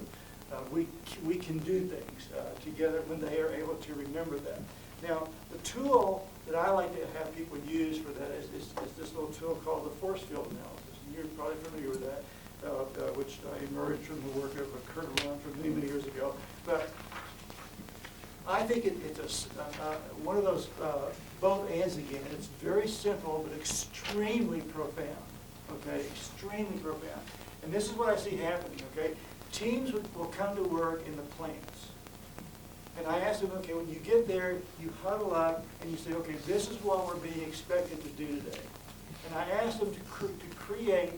we can do things together when they are able to remember that. Now, the tool that I like to have people use for that is this little tool called the force field analysis. And you're probably familiar with that, which emerged from the work of Kurt Lund from many, many years ago. But I think it's one of those both ands again. It's very simple, but extremely profound, okay? Extremely profound. And this is what I see happening, okay? Teams will come to work in the plants. And I ask them, okay, when you get there, you huddle up and you say, okay, this is what we're being expected to do today. And I ask them to create,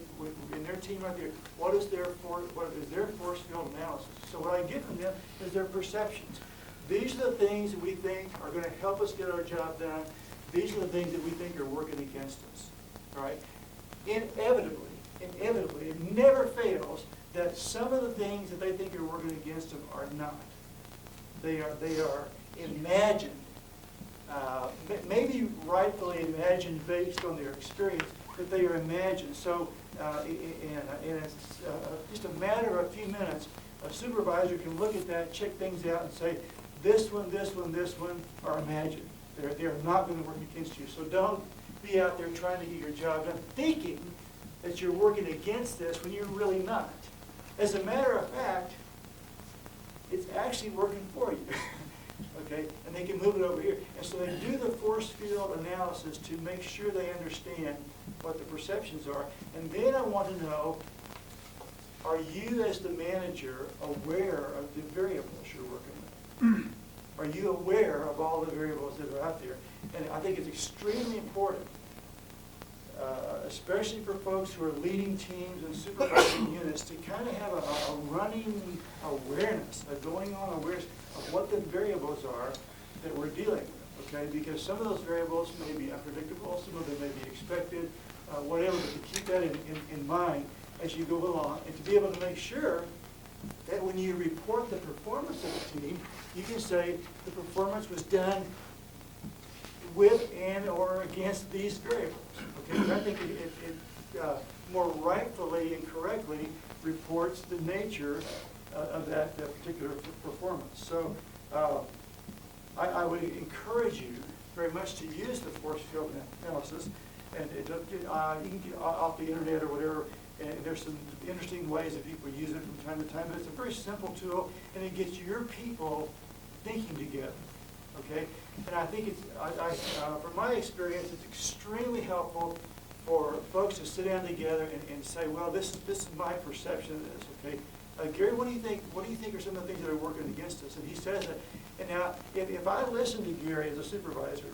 in their team right there, what is their force field analysis? So what I get from them is their perceptions. These are the things that we think are going to help us get our job done. These are the things that we think are working against us, all right? Inevitably, it never fails that some of the things that they think are working against them are not. They are imagined, maybe rightfully imagined based on their experience, but they are imagined. So in just a matter of a few minutes, a supervisor can look at that, check things out, and say, this one are imagined. They're not going to work against you. So don't be out there trying to get your job done, thinking that you're working against this when you're really not. As a matter of fact, it's actually working for you. Okay? And they can move it over here. And so they do the force field analysis to make sure they understand what the perceptions are. And then I want to know, are you as the manager aware of the variables you're working with? Are you aware of all the variables that are out there? And I think it's extremely important, especially for folks who are leading teams and supervising units, to kind of have a running awareness, a going on awareness of what the variables are that we're dealing with, okay? Because some of those variables may be unpredictable, some of them may be expected, whatever, but to keep that in mind as you go along, and to be able to make sure that when you report the performance of the team, you can say the performance was done with and or against these variables. Okay, but I think it more rightfully and correctly reports the nature of that particular performance. So I would encourage you very much to use the force field analysis, and you can get off the internet or whatever, and there's some interesting ways that people use it from time to time, but it's a very simple tool, and it gets your people thinking together, okay? And I think it's, from my experience, it's extremely helpful for folks to sit down together and say, well, this is my perception of this, okay? Gary, what do you think? What do you think are some of the things that are working against us? And he says that. And now, if I listen to Gary as a supervisor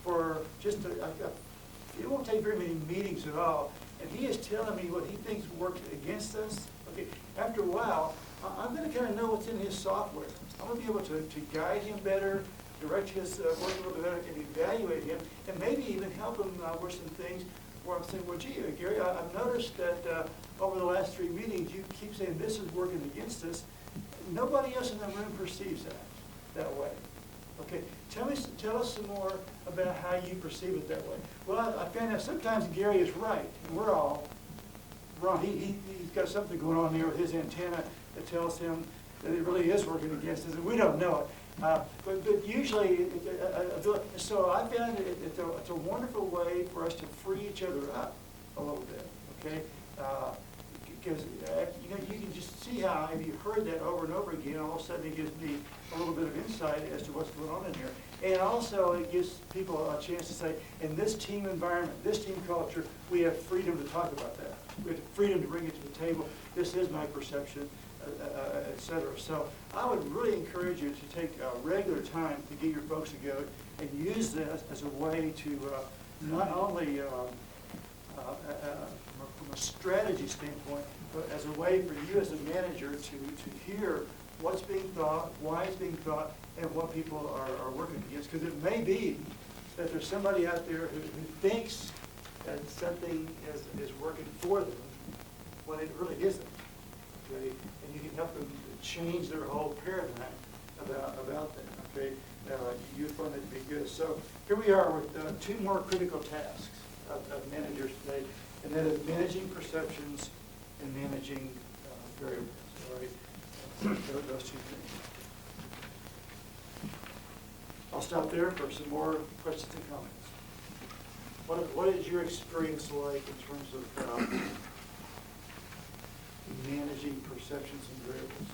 for just it won't take very many meetings at all, and he is telling me what he thinks worked against us, okay, after a while, I'm going to kind of know what's in his software. I'm going to be able to guide him better, direct his work a little bit better, and evaluate him, and maybe even help him with some things where I'm saying, well, gee, Gary, I've noticed that over the last 3 meetings, you keep saying this is working against us. Nobody else in the room perceives that way. Okay, tell us some more about how you perceive it that way. Well, I found out sometimes Gary is right, and we're all wrong. He's got something going on there with his antenna that tells him that it really is working against us, and we don't know it. But usually, so I found it's a wonderful way for us to free each other up a little bit, okay? Because you can just see how, if you heard that over and over again, all of a sudden it gives me a little bit of insight as to what's going on in here. And also it gives people a chance to say, in this team environment, this team culture, we have freedom to talk about that. We have freedom to bring it to the table. This is my perception, et cetera. So I would really encourage you to take regular time to get your folks together and use this as a way to not only from a strategy standpoint, but as a way for you as a manager to hear what's being thought, why it's being thought, and what people are working against. Because it may be that there's somebody out there who thinks that something is working for them when it really isn't. Okay? And you can help them change their whole paradigm about that. Okay? You'd find that to be good. So here we are with 2 more critical tasks of managers today, and that is managing perceptions and managing variables. All right? Those 2 things. I'll stop there for some more questions and comments. What is your experience like in terms of managing perceptions and variables?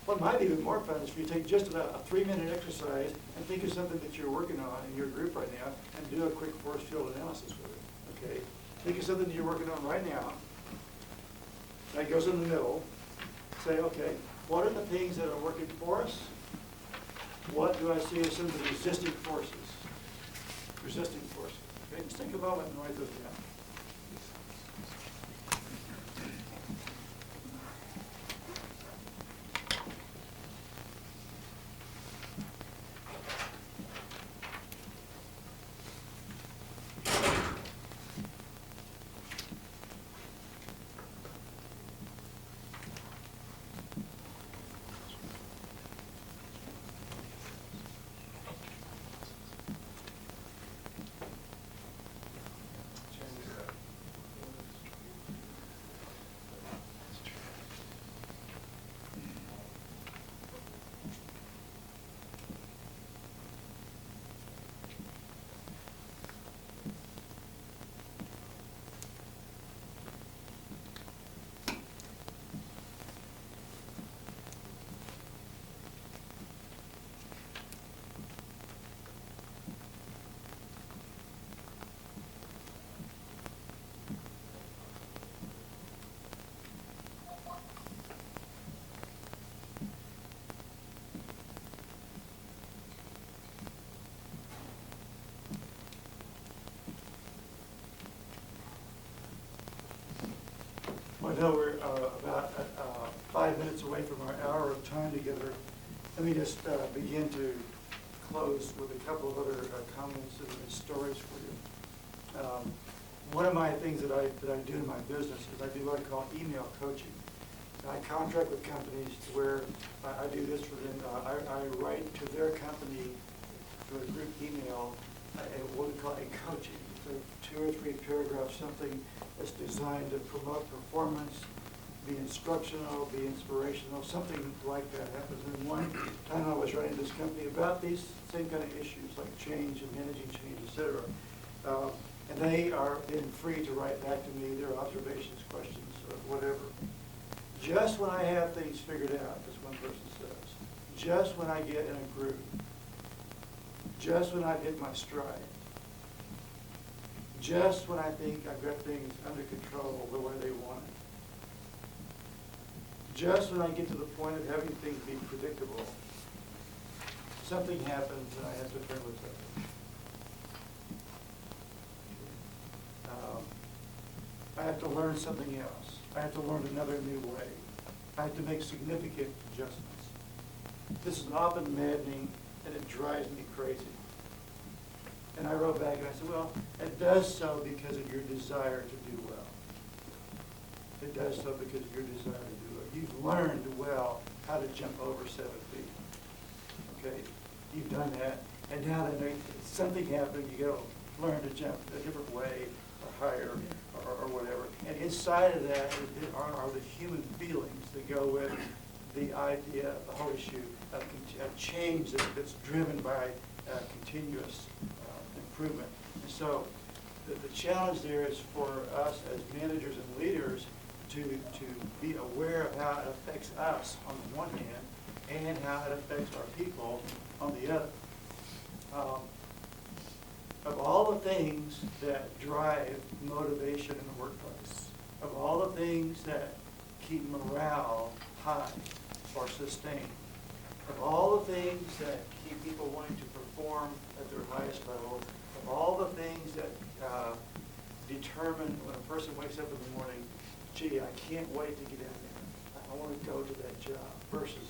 What might be even more fun is if you take just about a 3-minute exercise and think of something that you're working on in your group right now and do a quick force field analysis with it. Okay? Think of something that you're working on right now. That goes in the middle. Say, okay, what are the things that are working for us? What do I see as some of the resisting forces? Resisting forces. Okay, just take a moment and write those down. I know we're about 5 minutes away from our hour of time together. Let me just begin to close with a couple of other comments and stories for you. One of my things that I do in my business is I do what I call email coaching. I contract with companies where I do this for them. I write to their company through a group email, what we call a coaching. So 2 or 3 paragraphs, something that's designed to promote performance, be instructional, be inspirational, something like that happens. And one time I was running this company about these same kind of issues, like change and managing change, et cetera. And they are being free to write back to me their observations, questions, whatever. Just when I have things figured out, as one person says, just when I get in a groove, just when I've hit my stride, just when I think I've got things under control the way they want it, just when I get to the point of having things be predictable, something happens and I have to turn with it. I have to learn something else. I have to learn another new way. I have to make significant adjustments. This is often maddening and it drives me crazy. And I wrote back and I said, well, it does so because of your desire to do well. It does so because of your desire to do well. You've learned well how to jump over 7 feet. Okay? You've done that. And now that something happened, you got to learn to jump a different way or higher or whatever. And inside of that are the human feelings that go with the idea, the whole issue of change that's driven by continuous improvement. And so the challenge there is for us as managers and leaders to be aware of how it affects us on the one hand and how it affects our people on the other. Of all the things that drive motivation in the workplace, of all the things that keep morale high or sustained, of all the things that keep people wanting to perform at their highest level, of all the things that determine when a person wakes up in the morning, gee, I can't wait to get in there. I want to go to that job versus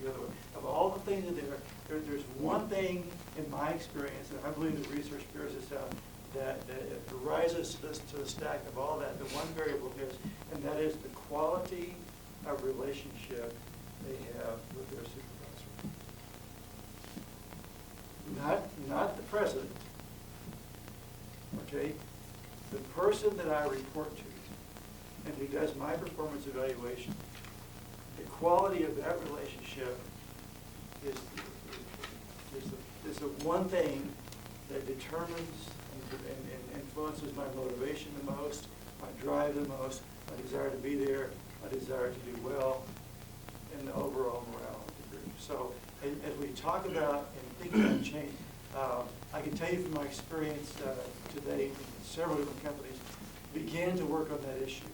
the other way. Of all the things that there's one thing in my experience, and I believe the research bears this out, that rises to the stack of all that. The one variable is, and that is the quality of relationship they have with their supervisor. Not the president, okay? The person that I report to and who does my performance evaluation, the quality of that relationship is the one thing that determines and influences my motivation the most, my drive the most, my desire to be there, my desire to do well, and the overall morale of the group. So as we talk about and think about change, I can tell you from my experience today in several different companies, began to work on that issue.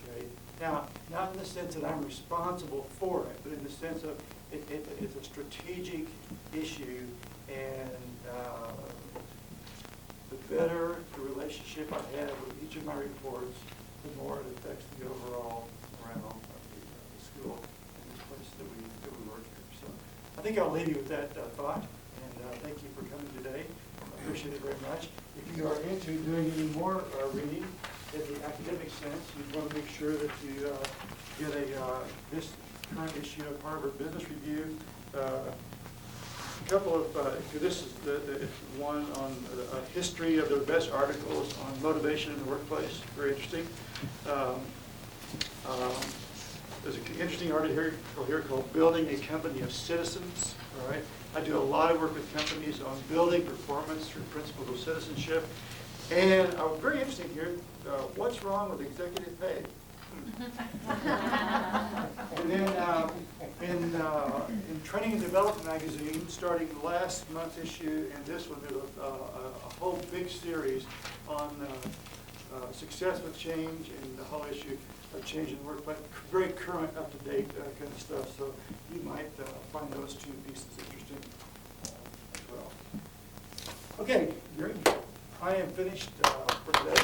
Okay? Now, not in the sense that I'm responsible for it, but in the sense of it's a strategic issue, and the better the relationship I have with each of my reports, the more it affects the overall morale of the school and this place that we work here. So I think I'll leave you with that thought, and thank you for coming today. I appreciate it very much. If you are into doing any more reading in the academic sense, you want to make sure that you get this current issue of Harvard Business Review. A couple of, this is the one on a history of the best articles on motivation in the workplace. Very interesting. There's an interesting article here called Building a Company of Citizens. All right. I do a lot of work with companies on building performance through principles of citizenship. And very interesting here, what's wrong with executive pay? And then in Training and Development magazine, starting last month's issue and this one, there's a whole big series on success with change and the whole issue of change in the workplace. Very current, up-to-date kind of stuff. So you might find those two pieces interesting as well. Okay, Gary, I am finished for today.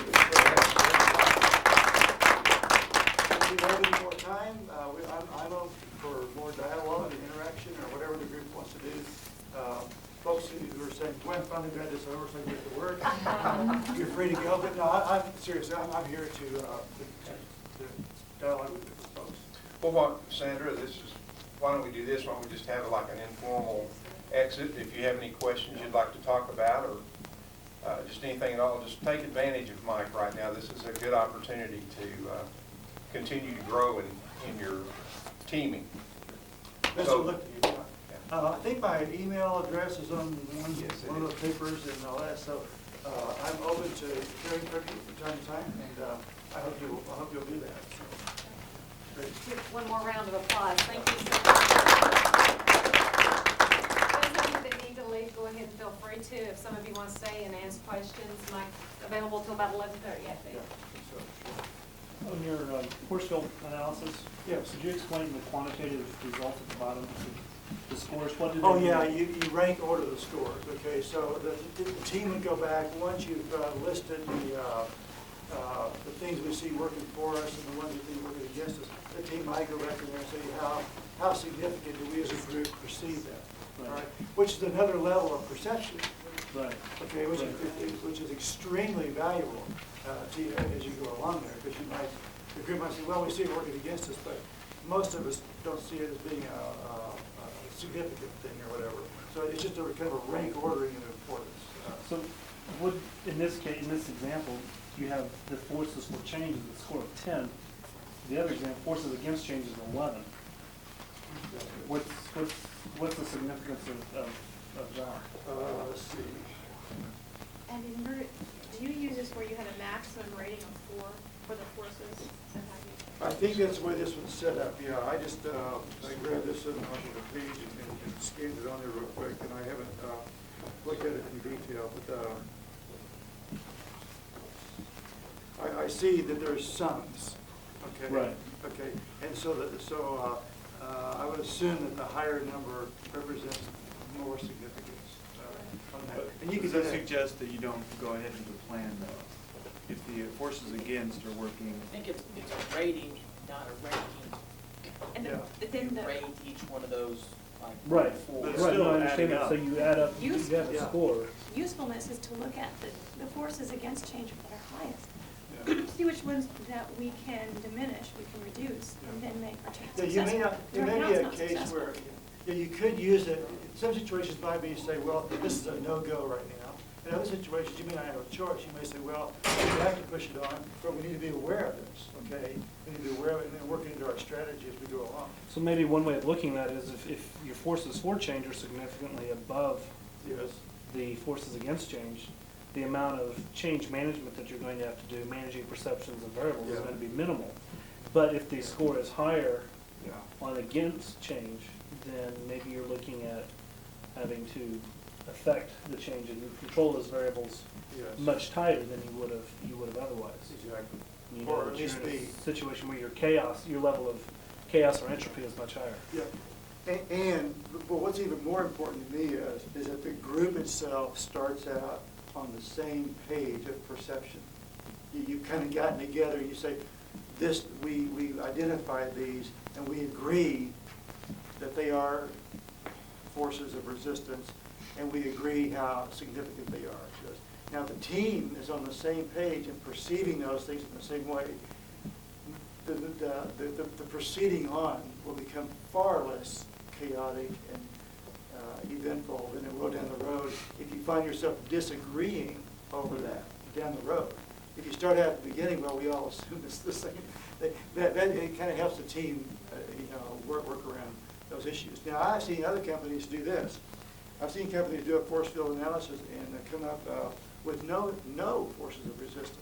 If we have any more time, I'm open for more dialogue and interaction or whatever the group wants to do. Folks who are saying, Gwen, finally got this over so I can get to work, you're free to go. But no, I'm seriously, I'm here to dialogue with different folks. Well, Sandra, why don't we do this? Why don't we just have like an informal exit. If you have any questions you'd like to talk about, or just anything at all, just take advantage of Mike right now. This is a good opportunity to continue to grow in your teaming. Best So- of luck to you, John. I think my email address is on one Yes, it of the is. papers and all that, so I'm open to hearing from you from time to time, and I hope you'll do that. So, great. Give one more round of applause. Thank you so much. Those of you that need to leave, go ahead and feel free to. If some of you want to stay and ask questions, Mike's available till about 11:30, I think. Yeah, so, On your force field analysis, Yes. could you explain the quantitative results at the bottom, the scores? What do they Oh, do? yeah, you rank order the scores, okay? So the team would go back, once you've listed the things we see working for us and the ones we think working against us, the team might go back in there and say, how significant do we as a group perceive that? All right? Which is another level of perception, Right. okay, which is extremely valuable to you as you go along there, because the group might say, well, we see it working against us, but most of us don't see it as being a significant thing or whatever. So it's just a kind of a rank ordering of importance. So would, in this case, in this example, you have the forces for change is a score of 10. The other example, forces against change is 11. What's the significance of that? Let's see. And in your, do you use this where you had a maximum rating of 4 for the forces? Is that how you- I think that's the way this one's set up, yeah. I just, I grabbed this one off of the page and scanned it on there real quick, and I haven't looked at it in detail, but I see that there's sums, okay? Right. Okay, and so I would assume that the higher number represents more significance on that. And you Does can that do that. suggest that you don't go ahead and do a plan though? If the forces against are working, I think it's a rating, not a ranking. And Yeah. then You the rate each one of those, like, Right, four. But right, it's no, still I understand adding that, so up. you add up, you Use- have a Yeah. score. usefulness is to look at the forces against change that are highest. Yeah. See which ones that we can diminish, we can reduce, and then make our change Yeah, successful. you may not, it Right may now be it's a not case successful. where, yeah, you could use it, in some situations might be you say, well, this is a no-go right now. In other situations, you may not have a choice, you may say, well, we have to push it on, but we need to be aware of this, okay? We need to be aware of it and then work it into our strategy as we go along. So maybe one way of looking at it is if your forces for change are significantly above Yes. the forces against change, the amount of change management that you're going to have to do, managing perceptions and variables, is Yeah. going to be minimal. But if the score is higher Yeah. on against change, then maybe you're looking at having to affect the change and control those variables Yes. much tighter than you would have otherwise. Exactly. You Or know at that you're least in a be- situation where your level of chaos or entropy is much higher. Yeah, but what's even more important to me is that the group itself starts out on the same page of perception. You've kind of gotten together and you say, this, we identified these and we agree that they are forces of resistance and we agree how significant they are to us. Now, the team is on the same page and perceiving those things in the same way. The proceeding on will become far less chaotic and eventful than it will down the road if you find yourself disagreeing over that down the road. If you start out at the beginning, well, we all assume it's the same, that it kind of helps the team, work around those issues. Now, I've seen other companies do this. I've seen companies do a force field analysis and come up with no forces of resistance.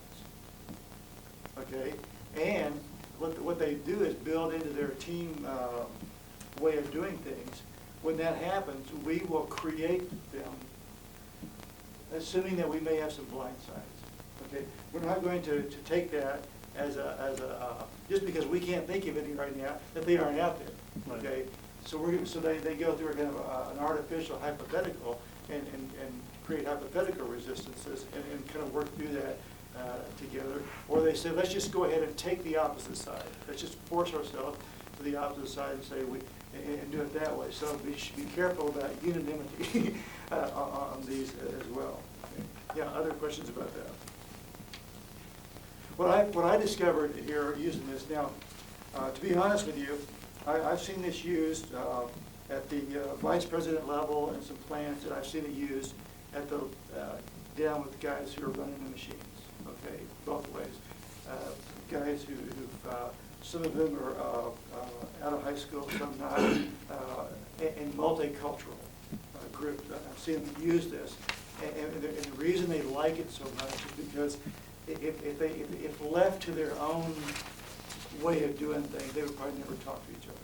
Okay, and what they do is build into their team way of doing things. When that happens, we will create them, assuming that we may have some blind sides. Okay, we're not going to take that as just because we can't think of any right now that they aren't out there. Right. Okay, so they go through a kind of an artificial hypothetical and create hypothetical resistances and kind of work through that together. Or they say, let's just go ahead and take the opposite side. Let's just force ourselves to the opposite side and say and do it that way. So we should be careful about unanimity on these as well. Okay. Yeah, other questions about that? What I discovered here using this now, to be honest with you, I've seen this used at the vice president level, and some plans that I've seen it used at the, down with guys who are running the machines, okay, both ways. Guys who've, some of them are out of high school, some not, and multicultural groups. I've seen them use this. And the reason they like it so much is because if left to their own way of doing things, they would probably never talk to each other.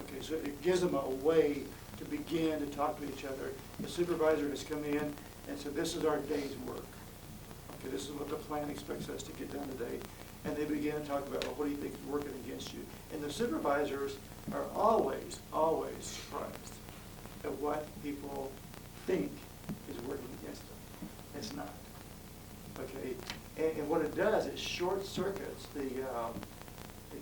Okay, so it gives them a way to begin to talk to each other. The supervisor has come in and said, this is our day's work. Okay, this is what the plan expects us to get done today. And they begin to talk about, well, what do you think is working against you? And the supervisors are always, always surprised at what people think is working against them. It's not. Okay, and what it does is short circuits the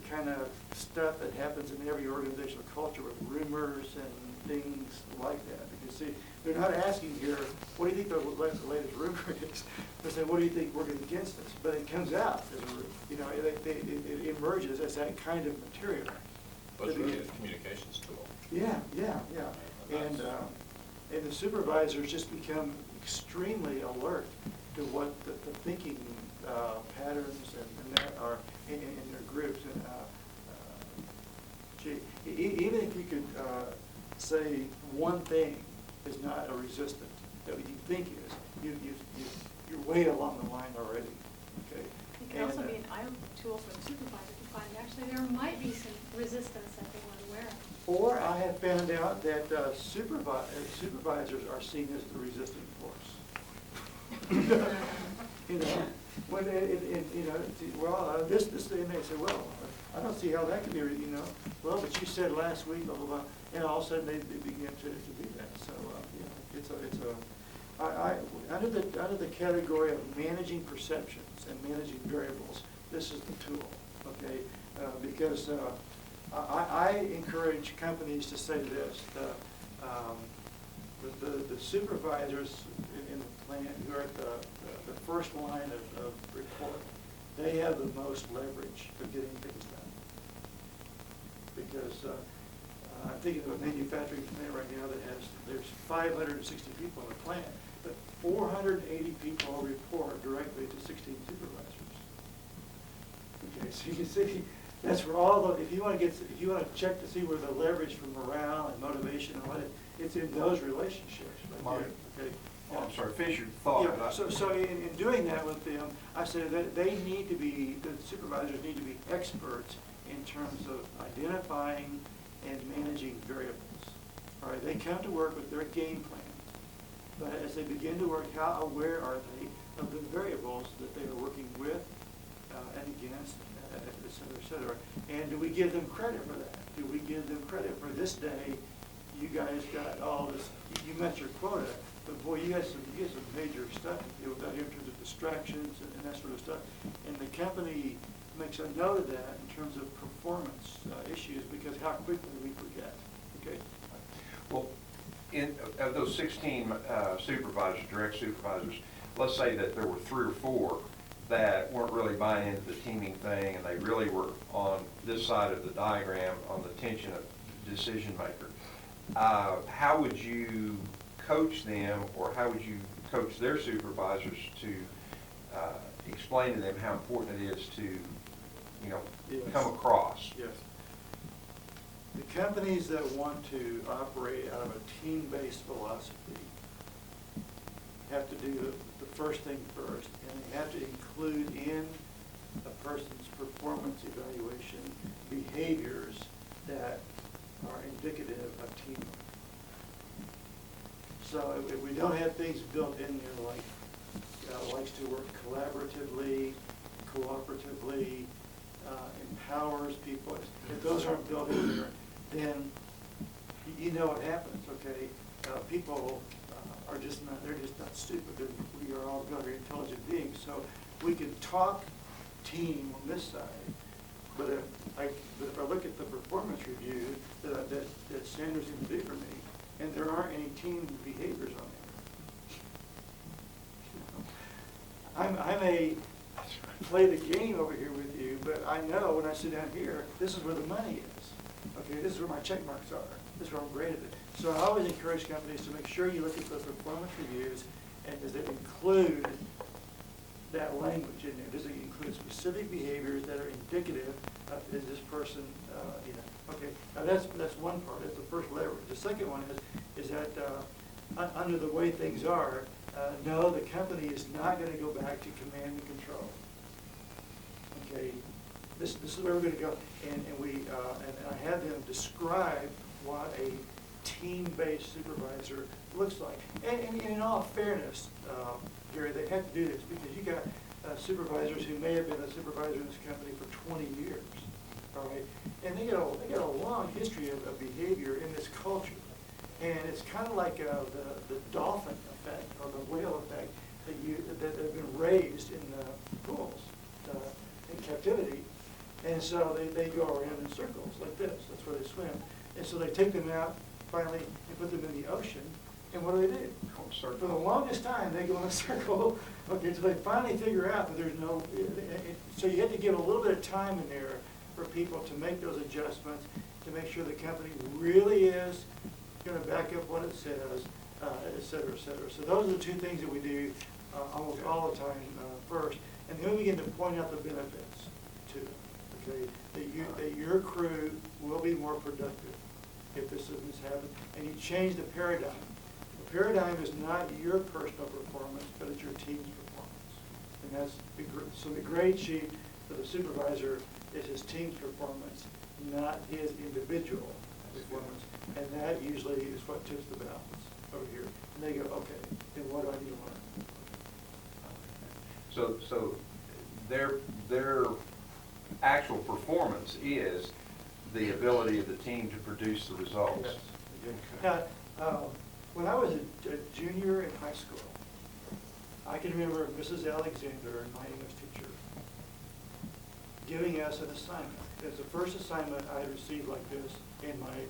kind of stuff that happens in every organizational culture with rumors and things like that. Because see, they're not asking here, what do you think the latest rumor is? They're saying, what do you think working against us? But it comes out as a rumor. You know, it emerges as that kind of material. But it's really a communications tool. Yeah. And the supervisors just become extremely alert to what the thinking patterns and that are in their groups. And even if you could say one thing is not a resistant that you think is, you're way along the line already. Okay. It can also be an eye tool for the supervisor to find actually there might be some resistance that they weren't aware of. Or I have found out that supervisors are seen as the resistant force. You know, when this thing, they say, well, I don't see how that could be, you know. Well, but you said last week, blah blah blah, and all of a sudden they begin to do that. So under the category of managing perceptions and managing variables, this is the tool, okay? Because I encourage companies to say this: the supervisors in the plant who are at the first line of report, they have the most leverage for getting things done. Because I'm thinking of a manufacturing plant right now that there's 560 people in the plant, but 480 people report directly to 16 supervisors. Okay, so you can see that's where all the, if you want to check to see where the leverage for morale and motivation and what it's in those relationships. Right there. Okay. Oh, I'm sorry, finish your thought. Yeah, so in doing that with them, I said that they need to be, the supervisors need to be experts in terms of identifying and managing variables. All right, they come to work with their game plan, but as they begin to work, how aware are they of the variables that they are working with and against, et cetera, et cetera. And do we give them credit for that? Do we give them credit for this day, you guys got all this, you met your quota, but boy, you got some major stuff to deal with out here in terms of distractions and that sort of stuff. And the company makes a note of that in terms of performance issues, because how quickly we forget. Okay. Well, of those 16 supervisors, direct supervisors, let's say that there were 3 or 4 that weren't really buying into the teaming thing, and they really were on this side of the diagram on the tension of decision maker. How would you coach them, or how would you coach their supervisors to explain to them how important it is to, you know, Yes. come across? Yes. The companies that want to operate out of a team-based philosophy have to do the first thing first, and they have to include in a person's performance evaluation behaviors that are indicative of teamwork. So if we don't have things built in there like likes to work collaboratively, cooperatively, empowers people, if those aren't built in there, then you know what happens, okay? People are just not, they're just not stupid. We are all very intelligent beings, so we can talk team on this side, but if I look at the performance review that Sandra's going to do for me, and there aren't any team behaviors on there. I may play the game over here with you, but I know when I sit down here, this is where the money is. Okay, this is where my check marks are. This is where I'm graded it. So I always encourage companies to make sure you look at the performance reviews, and does it include that language in there? Does it include specific behaviors that are indicative of, is this person, you know? Okay, now that's one part. That's the first leverage. The second one is that under the way things are, no, the company is not going to go back to command and control. Okay, this is where we're going to go, and I had them describe what a team-based supervisor looks like. And in all fairness, Gary, they have to do this because you got supervisors who may have been a supervisor in this company for 20 years, all right? And they got a long history of behavior in this culture. And it's kind of like the dolphin effect or the whale effect that have been raised in pools in captivity. And so they go around in circles like this. That's where they swim. And so they take them out finally and put them in the ocean. And what do? For the longest time, they go in a circle, okay, until they finally figure out that there's no, so you have to give a little bit of time in there for people to make those adjustments, to make sure the company really is going to back up what it says, et cetera, et cetera. So those are the two things that we do almost all the time first. And then we begin to point out the benefits too, okay? That your crew will be more productive if this happens. And you change the paradigm. The paradigm is not your personal performance, but it's your team's performance. And that's so the grade sheet for the supervisor is his team's performance, not his individual performance. And that usually is what tips the balance over here. And they go, okay, then what do I need to learn? So their actual performance is the ability of the team to produce the results. Yes. Now, when I was a junior in high school, I can remember Mrs. Alexander, my English teacher, giving us an assignment. It was the first assignment I had received like this in my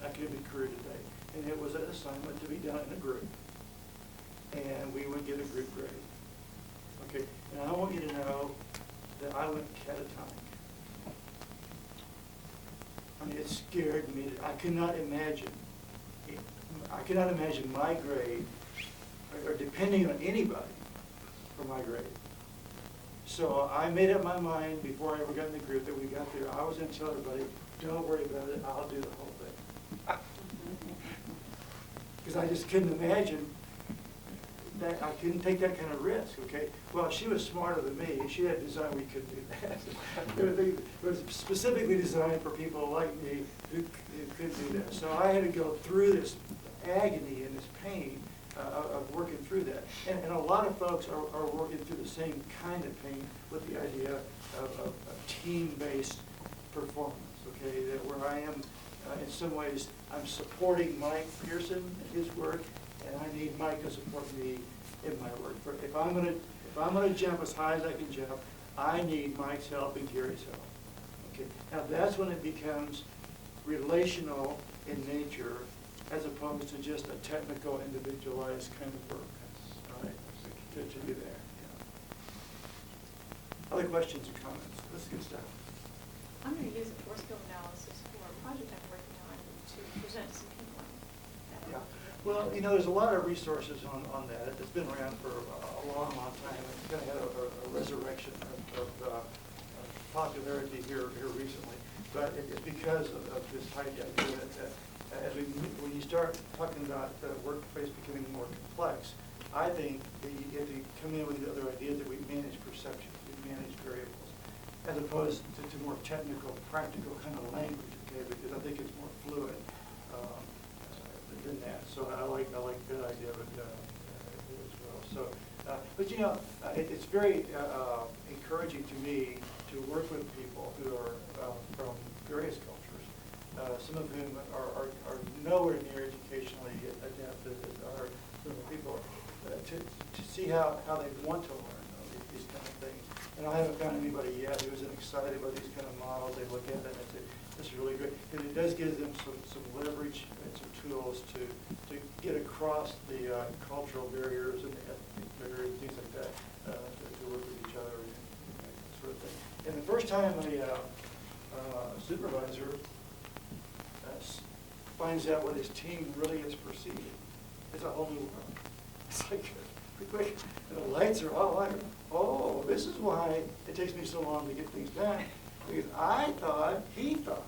academic career today. And it was an assignment to be done in a group. And we would get a group grade. Okay, and I want you to know that I went catatonic. I mean, it scared me. I could not imagine my grade, or depending on anybody for my grade. So I made up my mind before I ever got in the group that we got there. I was going to tell everybody, don't worry about it, I'll do the whole thing. Because I just couldn't imagine that I couldn't take that kind of risk, okay? Well, she was smarter than me. She had designed we couldn't do that. It was specifically designed for people like me who couldn't do that. So I had to go through this agony and this pain of working through that. And a lot of folks are working through the same kind of pain with the idea of team-based performance, okay? That where I am, in some ways, I'm supporting Mike Pearson in his work, and I need Mike to support me in my work. If I'm gonna jump as high as I can jump, I need Mike's help and Gary's help. Okay. Now that's when it becomes relational in nature, as opposed to just a technical, individualized kind of work. All right, to be there. Yeah. Other questions or comments? This is good stuff. I'm going to use a force field analysis for a project I'm working on to present to some people. Yeah. Well, you know, there's a lot of resources on that. It's been around for a long, long time. It's kind of had a resurrection of popularity here recently. But it's because of this idea that when you start talking about the workplace becoming more complex, I think that you have to come in with the other idea that we manage perceptions, we manage variables, as opposed to more technical, practical kind of language, okay? Because I think it's more fluid than that. So I like that idea of it as well. So, but you know, it's very encouraging to me to work with people who are from various cultures. Some of whom are nowhere near educationally adapted as are some people, to see how they want to learn these kind of things. And I haven't found anybody yet who isn't excited about these kind of models. They look at it and say, this is really great. And it does give them some leverage and some tools to get across the cultural barriers and the ethnic barriers, things like that, to work with each other and that sort of thing. And the first time supervisor finds out what his team really is perceiving, it's a whole new world. It's like, quick, and the lights are all on. Oh, this is why it takes me so long to get things done, because he thought,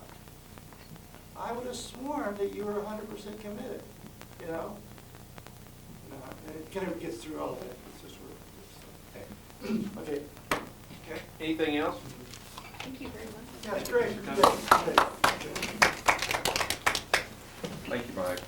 I would have sworn that you were 100% committed, you know? No, and it kind of gets through all of that. It's just where okay. Okay, anything else? Thank you very much. Yeah, it's great. Thank you, Mike.